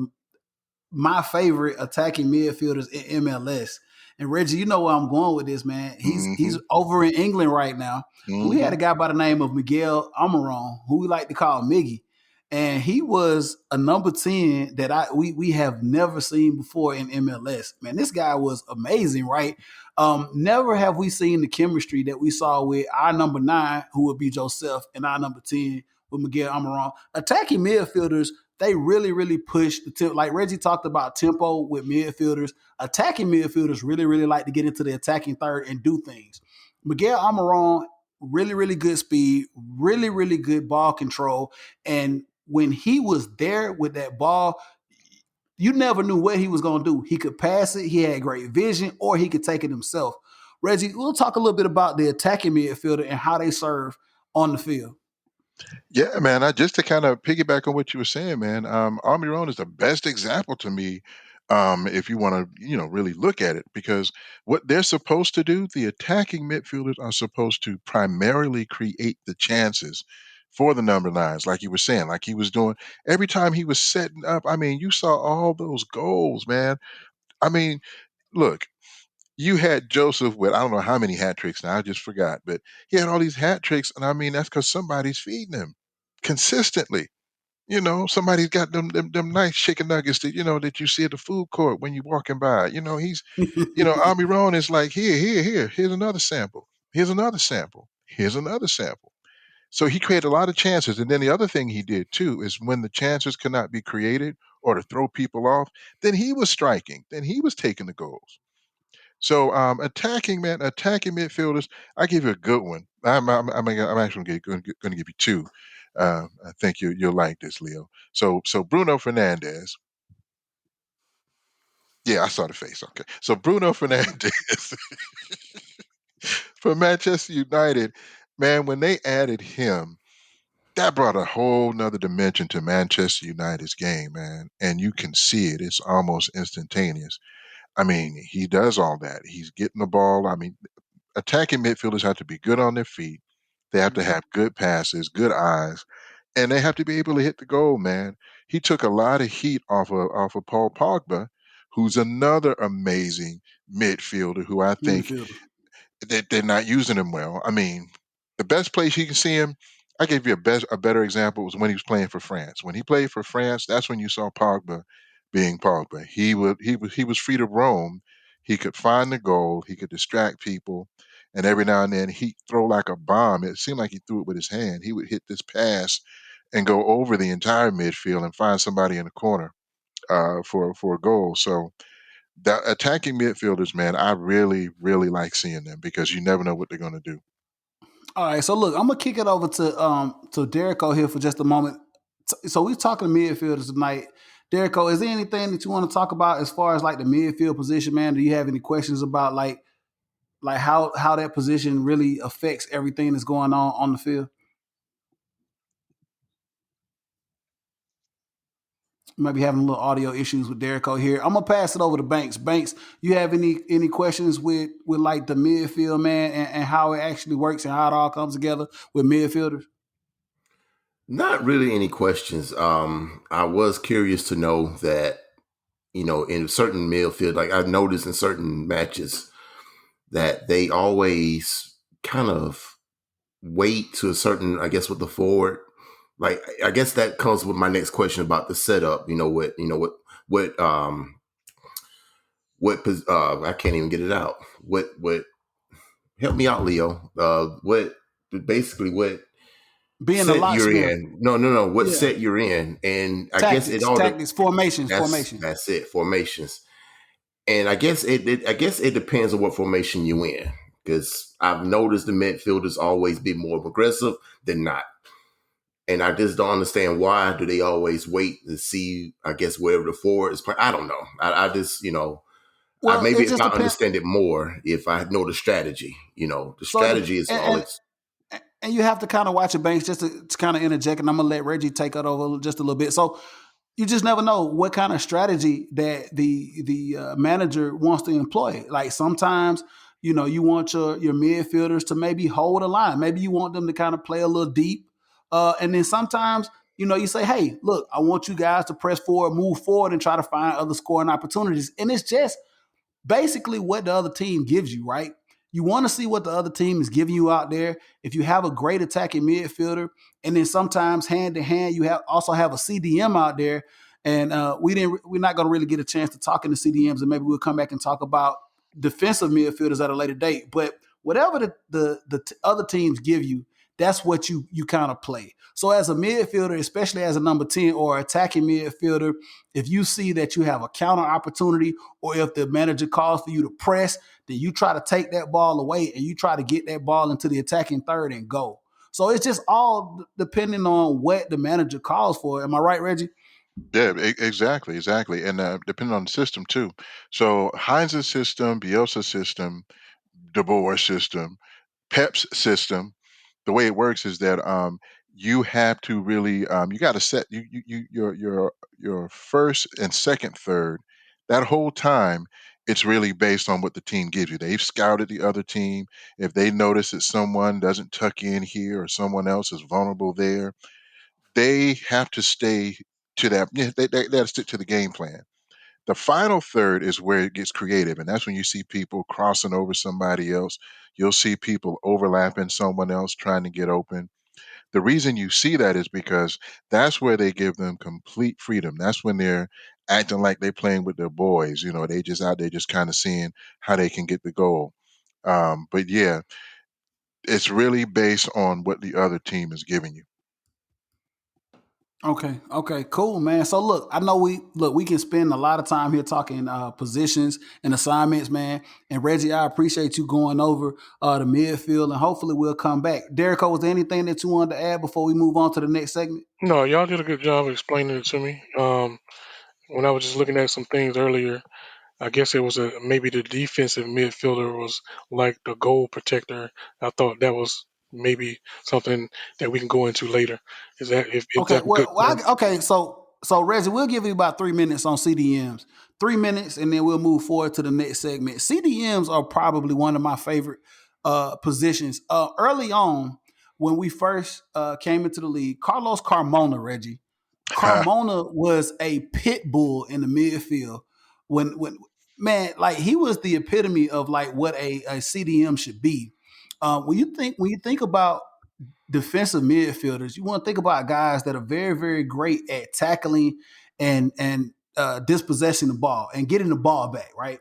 my favorite attacking midfielders in MLS. And Reggie, you know where I'm going with this, man. He's Mm-hmm. over in England right now. We had Mm-hmm. a guy by the name of Miguel Almiron, who we like to call Miggy. And he was a number 10 that we have never seen before in MLS. Man, this guy was amazing, right? Never have we seen the chemistry that we saw with our number 9, who would be Joseph, and our number 10 with Miguel Almiron. Attacking midfielders, they really, really push the tempo. Like Reggie talked about tempo with midfielders. Attacking midfielders really, really like to get into the attacking third and do things. Miguel Almiron, really, really good speed, really, really good ball control. And when he was there with that ball, you never knew what he was going to do. He could pass it, he had great vision, or he could take it himself. Reggie, we'll talk a little bit about the attacking midfielder and how they serve on the field. Yeah, man. Just to kind of piggyback on what you were saying, man. Almiron is the best example to me. If you want to, really look at it, because what they're supposed to do, the attacking midfielders are supposed to primarily create the chances for the number 9s, like you were saying, like he was doing every time he was setting up. I mean, you saw all those goals, man. I mean, look, you had Joseph with I don't know how many hat tricks now, I just forgot, but he had all these hat tricks, and I mean that's because somebody's feeding him consistently. Somebody's got them nice chicken nuggets that you see at the food court when you're walking by. Almiron is like, here's another sample. Here's another sample. Here's another sample. So he created a lot of chances. And then the other thing he did too is when the chances could not be created or to throw people off, then he was striking. Then he was taking the goals. So attacking midfielders, I give you a good one. I'm actually going to give you two. I think you'll like this, Leo. So Bruno Fernandez. Yeah, I saw the face. Okay, so Bruno Fernandez for Manchester United, man, when they added him, that brought a whole nother dimension to Manchester United's game, man. And you can see it; it's almost instantaneous. I mean, he does all that. He's getting the ball. I mean, attacking midfielders have to be good on their feet. They have to have good passes, good eyes, and they have to be able to hit the goal, man. He took a lot of heat off of Paul Pogba, who's another amazing midfielder who I think Midfielder. they're not using him well. I mean, the best place you can see him, I gave you a better example was when he was playing for France. When he played for France, that's when you saw Pogba being Pogba. He was free to roam. He could find the goal. He could distract people, and every now and then he'd throw like a bomb. It seemed like he threw it with his hand. He would hit this pass and go over the entire midfield and find somebody in the corner for a goal. So the attacking midfielders, man, I really, really like seeing them because you never know what they're going to do. All right, so look, I'm gonna kick it over to Derico here for just a moment. So we're talking midfielders tonight. Derico, is there anything that you want to talk about as far as like the midfield position, man? Do you have any questions about like how that position really affects everything that's going on the field? Maybe having a little audio issues with Derico here. I'm gonna pass it over to Banks. Banks, you have any questions with like the midfield, man, and how it actually works and how it all comes together with midfielders? Not really any questions. I was curious to know that, in certain midfield, like I've noticed in certain matches that they always kind of wait to a certain, I guess, with the forward. Like, I guess that comes with my next question about the setup. I can't even get it out. What help me out, Leo? What Being a set you're locksmith. in? No. What Yeah. set you're in? And I guess it all. Tactics, formations, formation. That's it. Formations. And I guess it depends on what formation you in, because I've noticed the midfielders always be more aggressive than not, and I just don't understand why do they always wait to see, I guess, wherever the forward is playing. I don't know. I just I Well, maybe it if just I depends. understand it more, if I know the strategy. The So strategy is all it's. and you have to kind of watch your banks just to kind of interject, and I'm gonna let Reggie take it over just a little bit. So you just never know what kind of strategy that the manager wants to employ. Like sometimes, you want your midfielders to maybe hold a line. Maybe you want them to kind of play a little deep, and then sometimes You say, hey, look, I want you guys to press forward, move forward, and try to find other scoring opportunities. And it's just basically what the other team gives you, right? You want to see what the other team is giving you out there. If you have a great attacking midfielder, and then sometimes hand to hand, you also have a CDM out there. And we're not going to really get a chance to talk in the CDMs, and maybe we'll come back and talk about defensive midfielders at a later date. But whatever the other teams give you, that's what you kind of play. So as a midfielder, especially as a number 10 or attacking midfielder, if you see that you have a counter opportunity, or if the manager calls for you to press, then you try to take that ball away and you try to get that ball into the attacking third and go. So it's just all depending on what the manager calls for. Am I right, Reggie? Yeah, exactly, exactly, and depending on the system too. So Heinz's system, Bielsa's system, De Boer's system, Pep's system, the way it works is that you have to really you got to set your first and second third. That whole time, it's really based on what the team gives you. They've scouted the other team. If they notice that someone doesn't tuck in here or someone else is vulnerable there, they have to stay to that. Yeah, they have to stick to the game plan. The final third is where it gets creative, and that's when you see people crossing over somebody else. You'll see people overlapping someone else trying to get open. The reason you see that is because that's where they give them complete freedom. That's when they're acting like they're playing with their boys. They just out there just kind of seeing how they can get the goal. But yeah, it's really based on what the other team is giving you. Okay, cool, man. So look, I know we can spend a lot of time here talking positions and assignments, man. And Reggie, I appreciate you going over the midfield, and hopefully we'll come back. Derek, was there anything that you wanted to add before we move on to the next segment? No, y'all did a good job explaining it to me. When I was just looking at some things earlier, I guess it was maybe the defensive midfielder was like the goal protector. I thought that was maybe something that we can go into later. Is Okay, that a good term? okay. So Reggie, we'll give you about 3 minutes on CDMs. 3 minutes, and then we'll move forward to the next segment. CDMs are probably one of my favorite positions. Early on, when we first came into the league, Carlos Carmona, Reggie, Carmona was a pit bull in the midfield. When man, like he was the epitome of like what a CDM should be. When you think about defensive midfielders, you want to think about guys that are very, very great at tackling and dispossessing the ball and getting the ball back, right?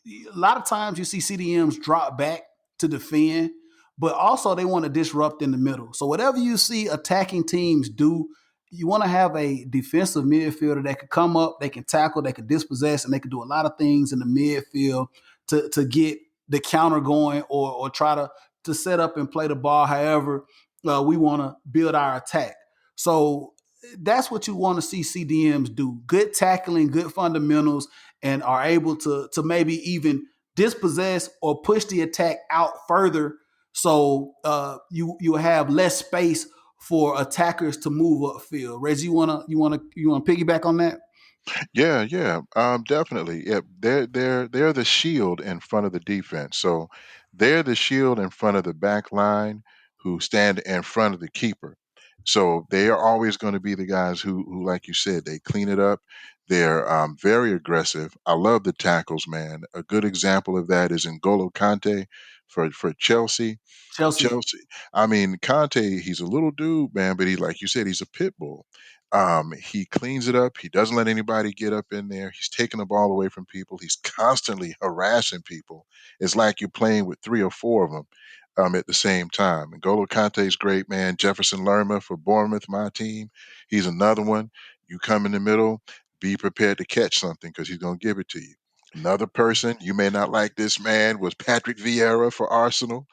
A lot of times you see CDMs drop back to defend, but also they want to disrupt in the middle. So whatever you see attacking teams do, you want to have a defensive midfielder that can come up, they can tackle, they can dispossess, and they can do a lot of things in the midfield to get the counter going or try to set up and play the ball however we want to build our attack. So that's what you want to see CDMs do. Good tackling, good fundamentals, and are able to maybe even dispossess or push the attack out further, so you have less space for attackers to move upfield. Reggie, you wanna piggyback on that? Yeah, yeah, definitely. Yeah, they're the shield in front of the defense. So they're the shield in front of the back line who stand in front of the keeper. So they are always going to be the guys who, like you said, they clean it up. They're very aggressive. I love the tackles, man. A good example of that is N'Golo Kante for Chelsea. Chelsea. Chelsea. I mean, Conte, he's a little dude, man, but he, like you said, he's a pit bull. He cleans it up. He doesn't let anybody get up in there. He's taking the ball away from people. He's constantly harassing people. It's like you're playing with three or four of them at the same time. And Golo Kante's great, man. Jefferson Lerma for Bournemouth, my team. He's another one. You come in the middle, be prepared to catch something because he's going to give it to you. Another person, you may not like this man, was Patrick Vieira for Arsenal.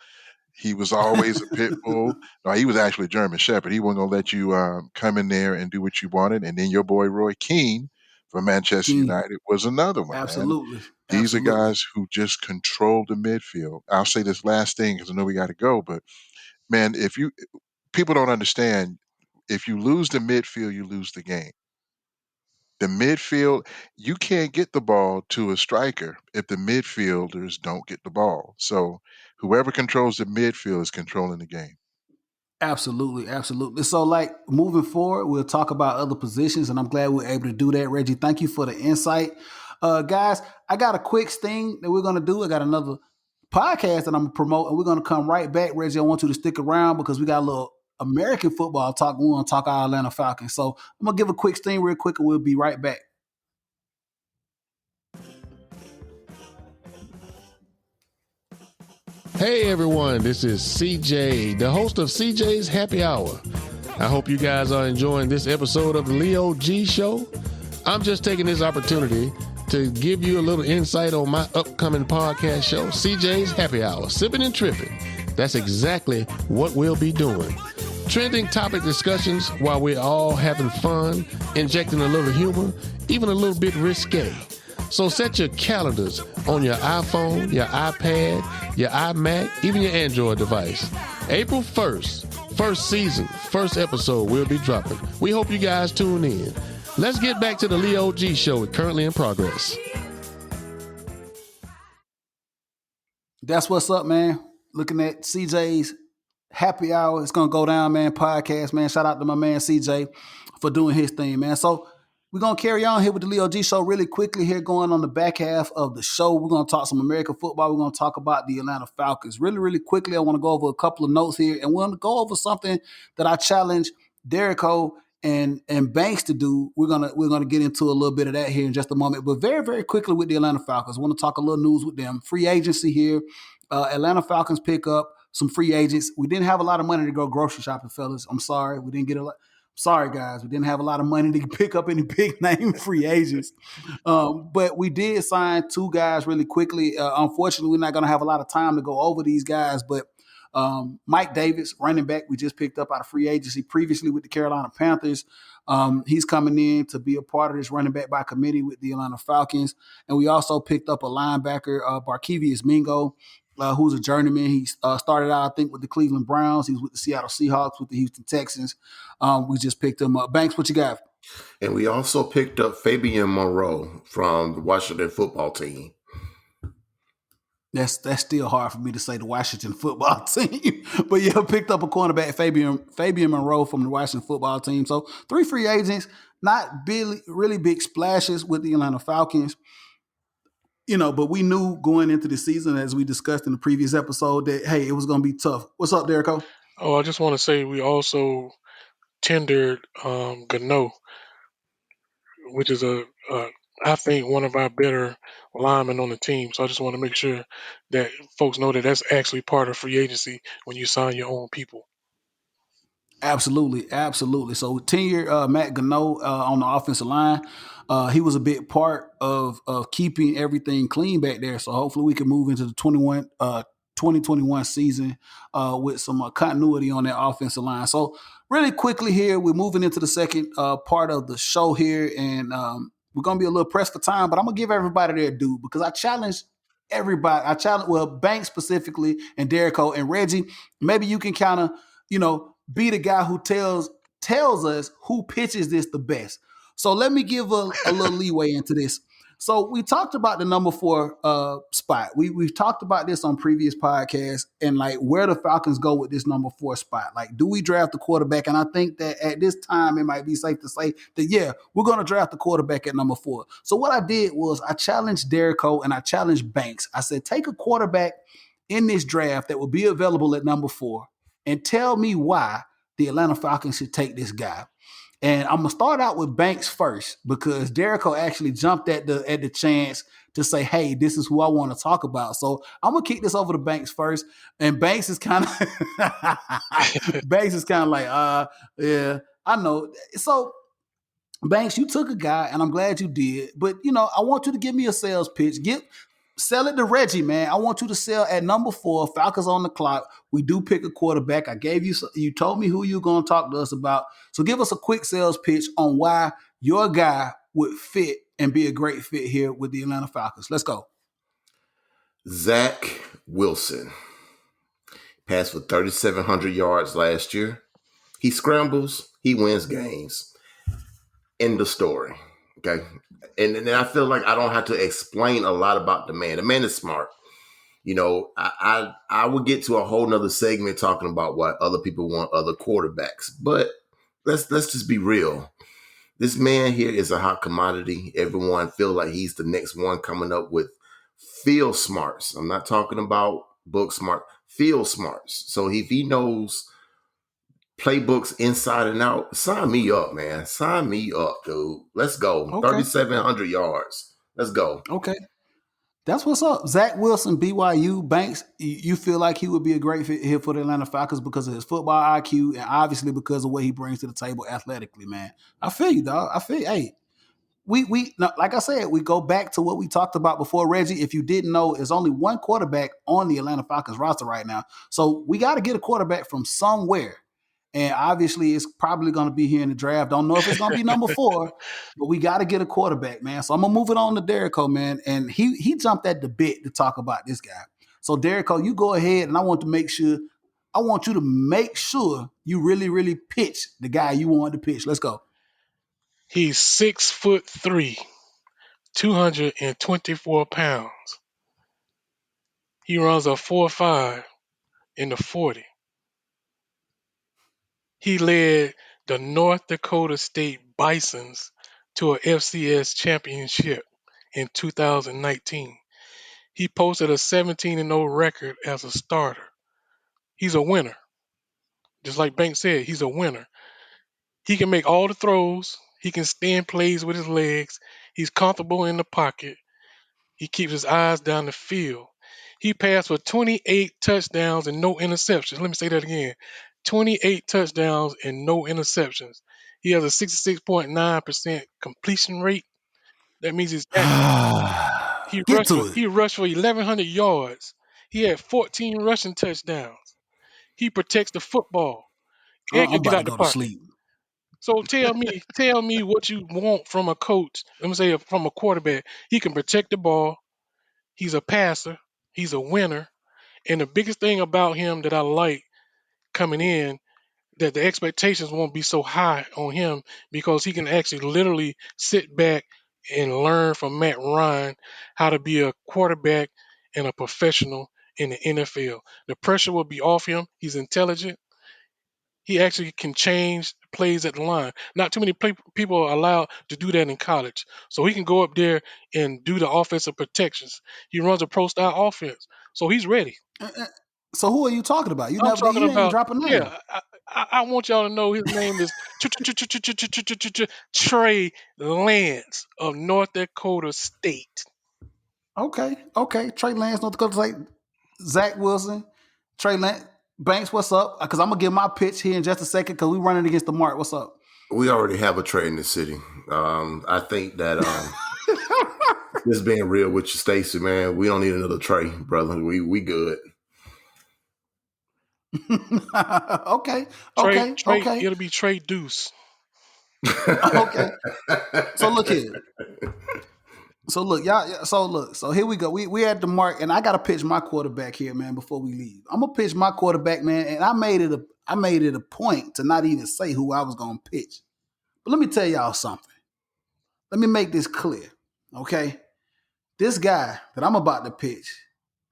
He was always a pit bull. No, he was actually a German Shepherd. He wasn't gonna let you come in there and do what you wanted. And then your boy Roy Keane for Manchester King. United was another one, man. Absolutely. These are Absolutely. guys who just control the midfield. I'll say this last thing because I know we got to go, but man, if you people don't understand, if you lose the midfield, you lose the game. The midfield, you can't get the ball to a striker if the midfielders don't get the ball. So whoever controls the midfield is controlling the game. Absolutely, absolutely. So, like moving forward, we'll talk about other positions, and I'm glad we're able to do that. Reggie, thank you for the insight, guys. I got a quick thing that we're gonna do. I got another podcast that I'm gonna promote, and we're gonna come right back. Reggie, I want you to stick around because we got a little American football talk. We want to talk our Atlanta Falcons. So I'm gonna give a quick thing real quick, and we'll be right back. Hey everyone, this is CJ, the host of CJ's Happy Hour. I hope you guys are enjoying this episode of the Leo G Show. I'm just taking this opportunity to give you a little insight on my upcoming podcast show, CJ's Happy Hour, Sipping and Tripping. That's exactly what we'll be doing. Trending topic discussions while we're all having fun, injecting a little humor, even a little bit risque. So set your calendars on your iPhone, your iPad, your iMac, even your Android device. April 1st, first season, first episode we'll be dropping. We hope you guys tune in. Let's get back to the Leo G Show, currently in progress. That's what's up, man. Looking at CJ's Happy Hour. It's going to go down, man. Podcast, man. Shout out to my man CJ for doing his thing, man. So we're going to carry on here with the Leo G Show really quickly here, going on the back half of the show. We're going to talk some American football. We're going to talk about the Atlanta Falcons. Really, really quickly, I want to go over a couple of notes here, and we're going to go over something that I challenge Derico and Banks to do. We're gonna get into a little bit of that here in just a moment. But very, very quickly with the Atlanta Falcons, I want to talk a little news with them. Free agency here. Atlanta Falcons pick up some free agents. We didn't have a lot of money to go grocery shopping, fellas. I'm sorry. We didn't get a lot. Sorry, guys. We didn't have a lot of money to pick up any big name free agents. But we did sign two guys really quickly. Unfortunately, we're not going to have a lot of time to go over these guys. But Mike Davis, running back, we just picked up out of free agency previously with the Carolina Panthers. He's coming in to be a part of this running back by committee with the Atlanta Falcons. And we also picked up a linebacker, Barkevius Mingo, who's a journeyman. He started out, I think, with the Cleveland Browns. He's with the Seattle Seahawks, with the Houston Texans. We just picked him up. Banks, what you got? And we also picked up Fabian Moreau from the Washington football team. That's still hard for me to say the Washington football team. But yeah, picked up a cornerback, Fabian Monroe from the Washington football team. So 3 free agents, not really big splashes with the Atlanta Falcons. But we knew going into the season, as we discussed in the previous episode, that, hey, it was going to be tough. What's up, Derico? Oh, I just want to say we also tendered Gano, which is I think one of our better linemen on the team. So I just want to make sure that folks know that that's actually part of free agency when you sign your own people. Absolutely. So 10-year Matt Gano on the offensive line. He was a big part of keeping everything clean back there. So hopefully we can move into the 2021 season with some continuity on that offensive line. So really quickly here, we're moving into the second part of the show here, and we're going to be a little pressed for time, but I'm going to give everybody their due because I challenge everybody. Banks specifically, and Derico and Reggie. Maybe you can kind of, be the guy who tells us who pitches this the best. So let me give a little leeway into this. So we talked about the number 4 spot. We've talked about this on previous podcasts and like where the Falcons go with this number 4 spot. Like, do we draft the quarterback? And I think that at this time, it might be safe to say that, yeah, we're going to draft the quarterback at number 4. So what I did was I challenged Derico and I challenged Banks. I said, take a quarterback in this draft that will be available at number 4 and tell me why the Atlanta Falcons should take this guy. And I'm gonna start out with Banks first because Derico actually jumped at the chance to say, "Hey, this is who I want to talk about." So I'm gonna kick this over to Banks first, and Banks is kind of like, yeah, I know. So Banks, you took a guy, and I'm glad you did. But I want you to give me a sales pitch. Sell it to Reggie, man. I want you to sell at number 4, Falcons on the clock. We do pick a quarterback. You told me who you're going to talk to us about. So give us a quick sales pitch on why your guy would fit and be a great fit here with the Atlanta Falcons. Let's go. Zach Wilson passed for 3,700 yards last year. He scrambles. He wins games. End of story. Okay. And then I feel like I don't have to explain a lot about the man. The man is smart. I would get to a whole nother segment talking about what other people want other quarterbacks, but let's just be real. This man here is a hot commodity. Everyone feel like he's the next one coming up with field smarts. I'm not talking about book smart, field smarts. So if he knows playbooks inside and out, sign me up, man. Sign me up, dude. Let's go. Okay. 3,700 yards. Let's go. Okay. That's what's up. Zach Wilson, BYU, Banks, you feel like he would be a great fit here for the Atlanta Falcons because of his football IQ and obviously because of what he brings to the table athletically, man. I feel you, dog. I feel, hey, we like I said, we go back to what we talked about before, Reggie. If you didn't know, there's only one quarterback on the Atlanta Falcons roster right now. So we got to get a quarterback from somewhere. And obviously, it's probably going to be here in the draft. Don't know if it's going to be number 4, but we got to get a quarterback, man. So I'm going to move it on to Derrico, man. And he jumped at the bit to talk about this guy. So, Derrico, you go ahead, and I want you to make sure you really, really pitch the guy you want to pitch. Let's go. He's 6'3", 224 pounds. He runs a 4.5 in the 40. He led the North Dakota State Bisons to a FCS championship in 2019. He posted a 17-0 record as a starter. He's a winner. Just like Banks said, he's a winner. He can make all the throws. He can stand plays with his legs. He's comfortable in the pocket. He keeps his eyes down the field. He passed for 28 touchdowns and no interceptions. Let me say that again. 28 touchdowns and no interceptions. He has a 66.9% completion rate. That means he's accurate. Get to it. He rushed for 1,100 yards. He had 14 rushing touchdowns. He protects the football and I'm can get about to out the go to pocket. sleep. So tell me what you want from a coach. Let me say from a quarterback. He can protect the ball. He's a passer. He's a winner. And the biggest thing about him that I like coming in, that the expectations won't be so high on him because he can actually literally sit back and learn from Matt Ryan how to be a quarterback and a professional in the NFL. The pressure will be off him. He's intelligent. He actually can change plays at the line. Not too many people are allowed to do that in college. So he can go up there and do the offensive protections. He runs a pro style offense. So he's ready. So who are you talking about? You I'm never did. talking You didn't even about, drop a name. yeah, I want y'all to know his name is Trey Lance of North Dakota State. Okay. Trey Lance, North Dakota State. Zach Wilson, Trey Lance. Banks, what's up? Because I'm gonna give my pitch here in just a second because we're running against the mark. What's up? We already have a trade in the city. I think that just being real with you, Stacy, man, we don't need another trade, brother. We good. Okay. Trey, it'll be Trey Deuce. Okay. So look here. So look, y'all. So here we go. We at the mark, and I gotta pitch my quarterback here, man. Before we leave, I'm gonna pitch my quarterback, man. And I made it a point to not even say who I was gonna pitch. But let me tell y'all something. Let me make this clear, okay? This guy that I'm about to pitch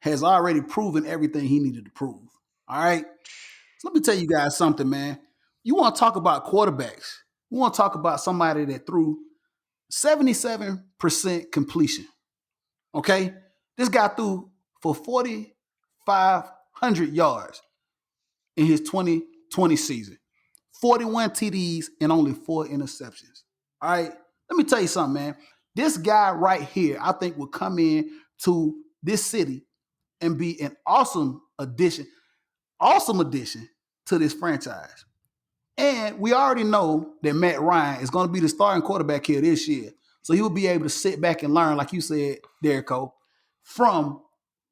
has already proven everything he needed to prove. All right. So let me tell you guys something, man. You want to talk about quarterbacks? You want to talk about somebody that threw 77% completion. Okay? This guy threw for 4,500 yards in his 2020 season. 41 TDs and only 4 interceptions. All right? Let me tell you something, man. This guy right here, I think, will come in to this city and be an awesome addition to this franchise. And we already know that Matt Ryan is going to be the starting quarterback here this year. So he will be able to sit back and learn, like you said, Derrico, from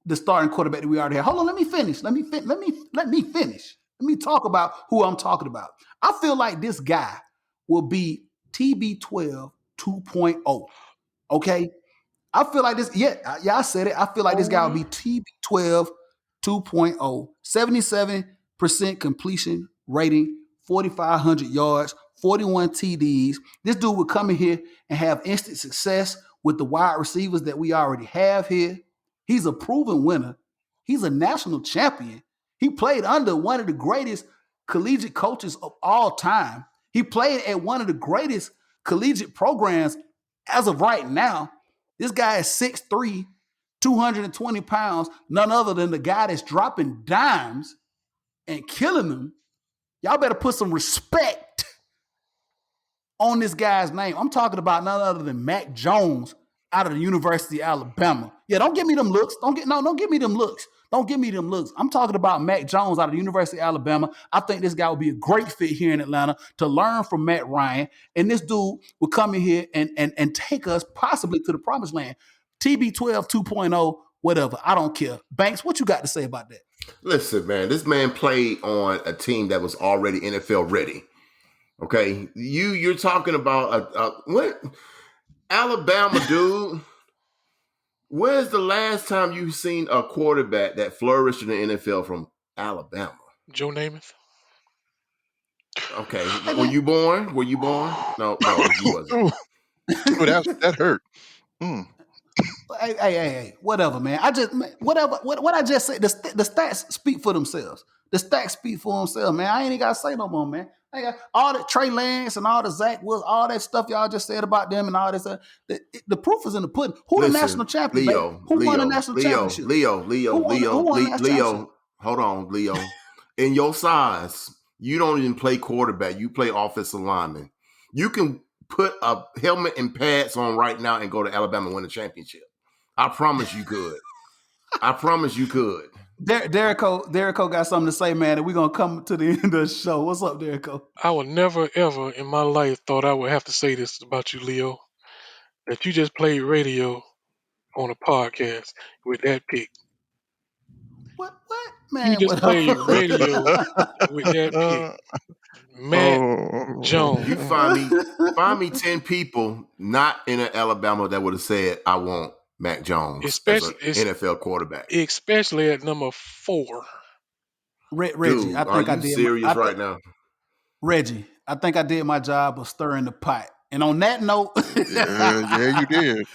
the starting quarterback that we already have. Hold on, let me finish. Let me finish. Let me talk about who I'm talking about. I feel like this guy will be TB12 2.0. Okay? I feel like this, I said it. I feel like this guy will be TB12 2.0, 77% completion rating, 4,500 yards, 41 TDs. This dude will come in here and have instant success with the wide receivers that we already have here. He's a proven winner. He's a national champion. He played under one of the greatest collegiate coaches of all time. He played at one of the greatest collegiate programs as of right now. This guy is 6'3", 220 pounds, none other than the guy that's dropping dimes and killing them. Y'all better put some respect on this guy's name. I'm talking about none other than Mac Jones out of the University of Alabama. Yeah, don't give me them looks. Don't give me them looks. Don't give me them looks. I'm talking about Mac Jones out of the University of Alabama. I think this guy would be a great fit here in Atlanta to learn from Matt Ryan. And this dude will come in here and take us possibly to the promised land. TB12 2.0, whatever. I don't care. Banks, what you got to say about that? Listen, man, this man played on a team that was already NFL ready. Okay, you're talking about what Alabama, dude? When's the last time you've seen a quarterback that flourished in the NFL from Alabama? Joe Namath. Okay, were you born? No, you wasn't. That hurt. Hey, whatever, man. What I just said, the stats speak for themselves. The stats speak for themselves, man. I ain't even got to say no more, man. I got all the Trey Lance and all the Zach Wilson, all that stuff y'all just said about them and all this. The proof is in the pudding. Who the national champion, Leo, Who won the national championship? Leo. Hold on, Leo. In your size, you don't even play quarterback. You play offensive lineman. You can put a helmet and pads on right now and go to Alabama and win a championship. I promise you could. Derrico got something to say, man, and we're going to come to the end of the show. What's up, Derrico? I would never, ever in my life thought I would have to say this about you, Leo, that you just played radio on a podcast with that pick. What? Man, you just played radio with that pick. Matt Jones. You find me 10 people not in Alabama that would have said, I want Mac Jones as an NFL quarterback. Especially at number 4. Reggie, Dude, I think are you serious right now? Reggie, I think I did my job of stirring the pot. And on that note, yeah, you did.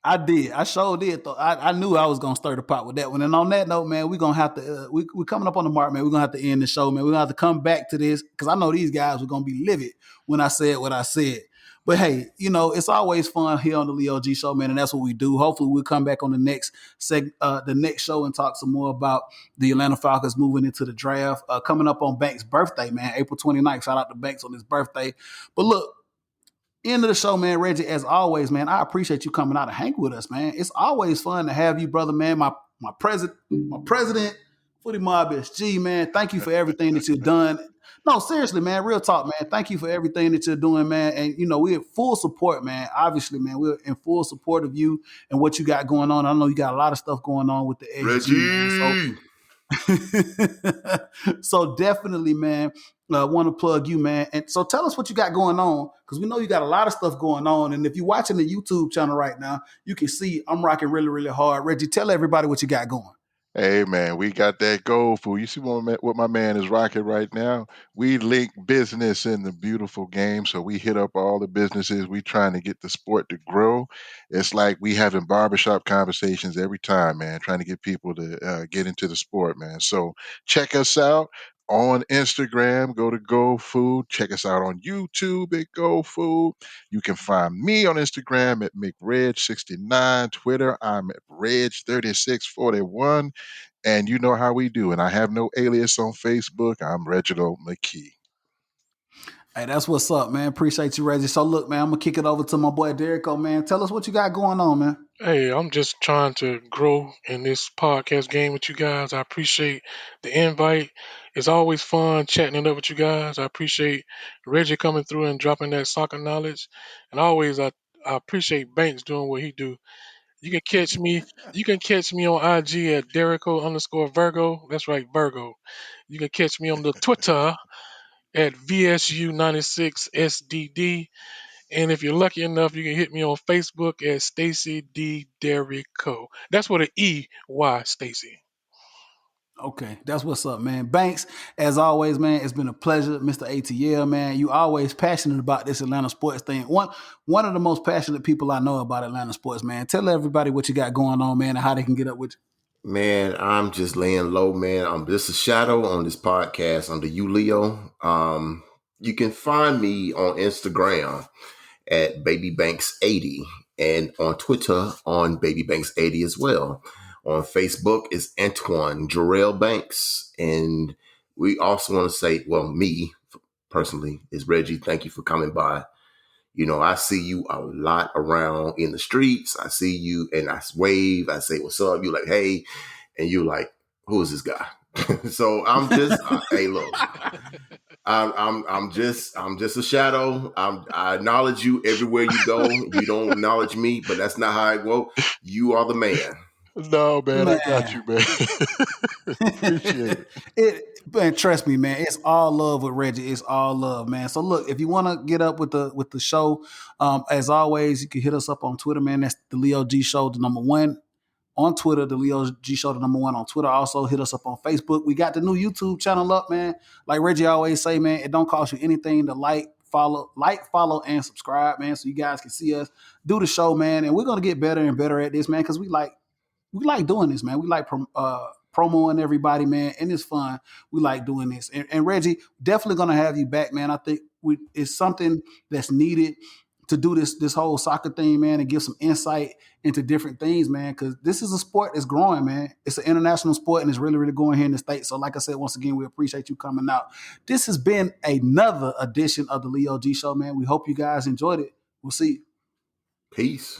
I did. I sure did. Though I knew I was gonna stir the pot with that one. And on that note, man, we're gonna have to. We're coming up on the mark, man. We're gonna have to end the show, man. We're gonna have to come back to this because I know these guys were gonna be livid when I said what I said. But hey, it's always fun here on the Leo G Show, man, and that's what we do. Hopefully, we'll come back on the next show and talk some more about the Atlanta Falcons moving into the draft. Coming up on Banks' birthday, man, April 29th. Shout out to Banks on his birthday. But look. End of the show, man. Reggie, as always, man, I appreciate you coming out and hang with us, man. It's always fun to have you, brother, man. My president, Footy Mob SG, man. Thank you for everything that you've done. No, seriously, man. Real talk, man. Thank you for everything that you're doing, man. And, we're in full support, man. Obviously, man, we're in full support of you and what you got going on. I know you got a lot of stuff going on with the SG, man. So definitely, man, want to plug you, man. And so tell us what you got going on, because we know you got a lot of stuff going on. And if you're watching the YouTube channel right now, you can see I'm rocking really, really hard. Reggie, tell everybody what you got going. Hey, man, we got that gold food. You see what my man is rocking right now? We link business in the beautiful game. So we hit up all the businesses. We trying to get the sport to grow. It's like we having barbershop conversations every time, man, trying to get people to get into the sport, man. So check us out on Instagram. Go to Go Food. Check us out on YouTube at Go Food. You can find me on Instagram at McReg69. Twitter, I'm at Reg3641. And you know how we do. And I have no alias on Facebook. I'm Reginald McKee. Hey, that's what's up, man. Appreciate you, Reggie. So look, man, I'm gonna kick it over to my boy Derrico, man. Tell us what you got going on, man. Hey, I'm just trying to grow in this podcast game with you guys. I appreciate the invite. It's always fun chatting it up with you guys. I appreciate Reggie coming through and dropping that soccer knowledge. And always I appreciate Banks doing what he do. You can catch me on IG at Derrico_Virgo. That's right, Virgo. You can catch me on the Twitter at VSU96SDD. And if you're lucky enough, you can hit me on Facebook at Stacy D. Derrico. That's with an E-Y, Stacy. Okay, that's what's up, man. Banks, as always, man, it's been a pleasure. Mr. ATL, man, you always passionate about this Atlanta sports thing. One of the most passionate people I know about Atlanta sports, man. Tell everybody what you got going on, man, and how they can get up with you. Man, I'm just laying low, man. I'm just a shadow on this podcast under you, Leo. You can find me on Instagram at babybanks80 and on Twitter on babybanks80 as well. On Facebook is Antoine Jarrell Banks. And we also want to say, well, me personally is Reggie. Thank you for coming by. I see you a lot around in the streets. I see you and I wave. I say, what's up? You like, hey. And you like, who is this guy? So I'm just, hey, look, I'm just a shadow. I acknowledge you everywhere you go. You don't acknowledge me, but that's not how I go. You are the man. No, man, I got Man. you, man. Appreciate it. Man, trust me, man. It's all love with Reggie. It's all love, man. So look, if you want to get up with the show, as always, you can hit us up on Twitter, man. That's the Leo G Show, the number one on Twitter. The Leo G Show, the number one on Twitter. Also hit us up on Facebook. We got the new YouTube channel up, man. Like Reggie always say, man, it don't cost you anything to follow, and subscribe, man, so you guys can see us do the show, man. And we're gonna get better and better at this, man, because we like doing this, man. We like promoing everybody, man, and it's fun. We like doing this. And Reggie, definitely gonna have you back, man. I think it's something that's needed to do this whole soccer thing, man, and give some insight into different things, man, because this is a sport that's growing, man. It's an international sport, and it's really, really going here in the States. So like I said, once again, we appreciate you coming out. This has been another edition of the Leo G Show, man. We hope you guys enjoyed it. We'll see you. Peace.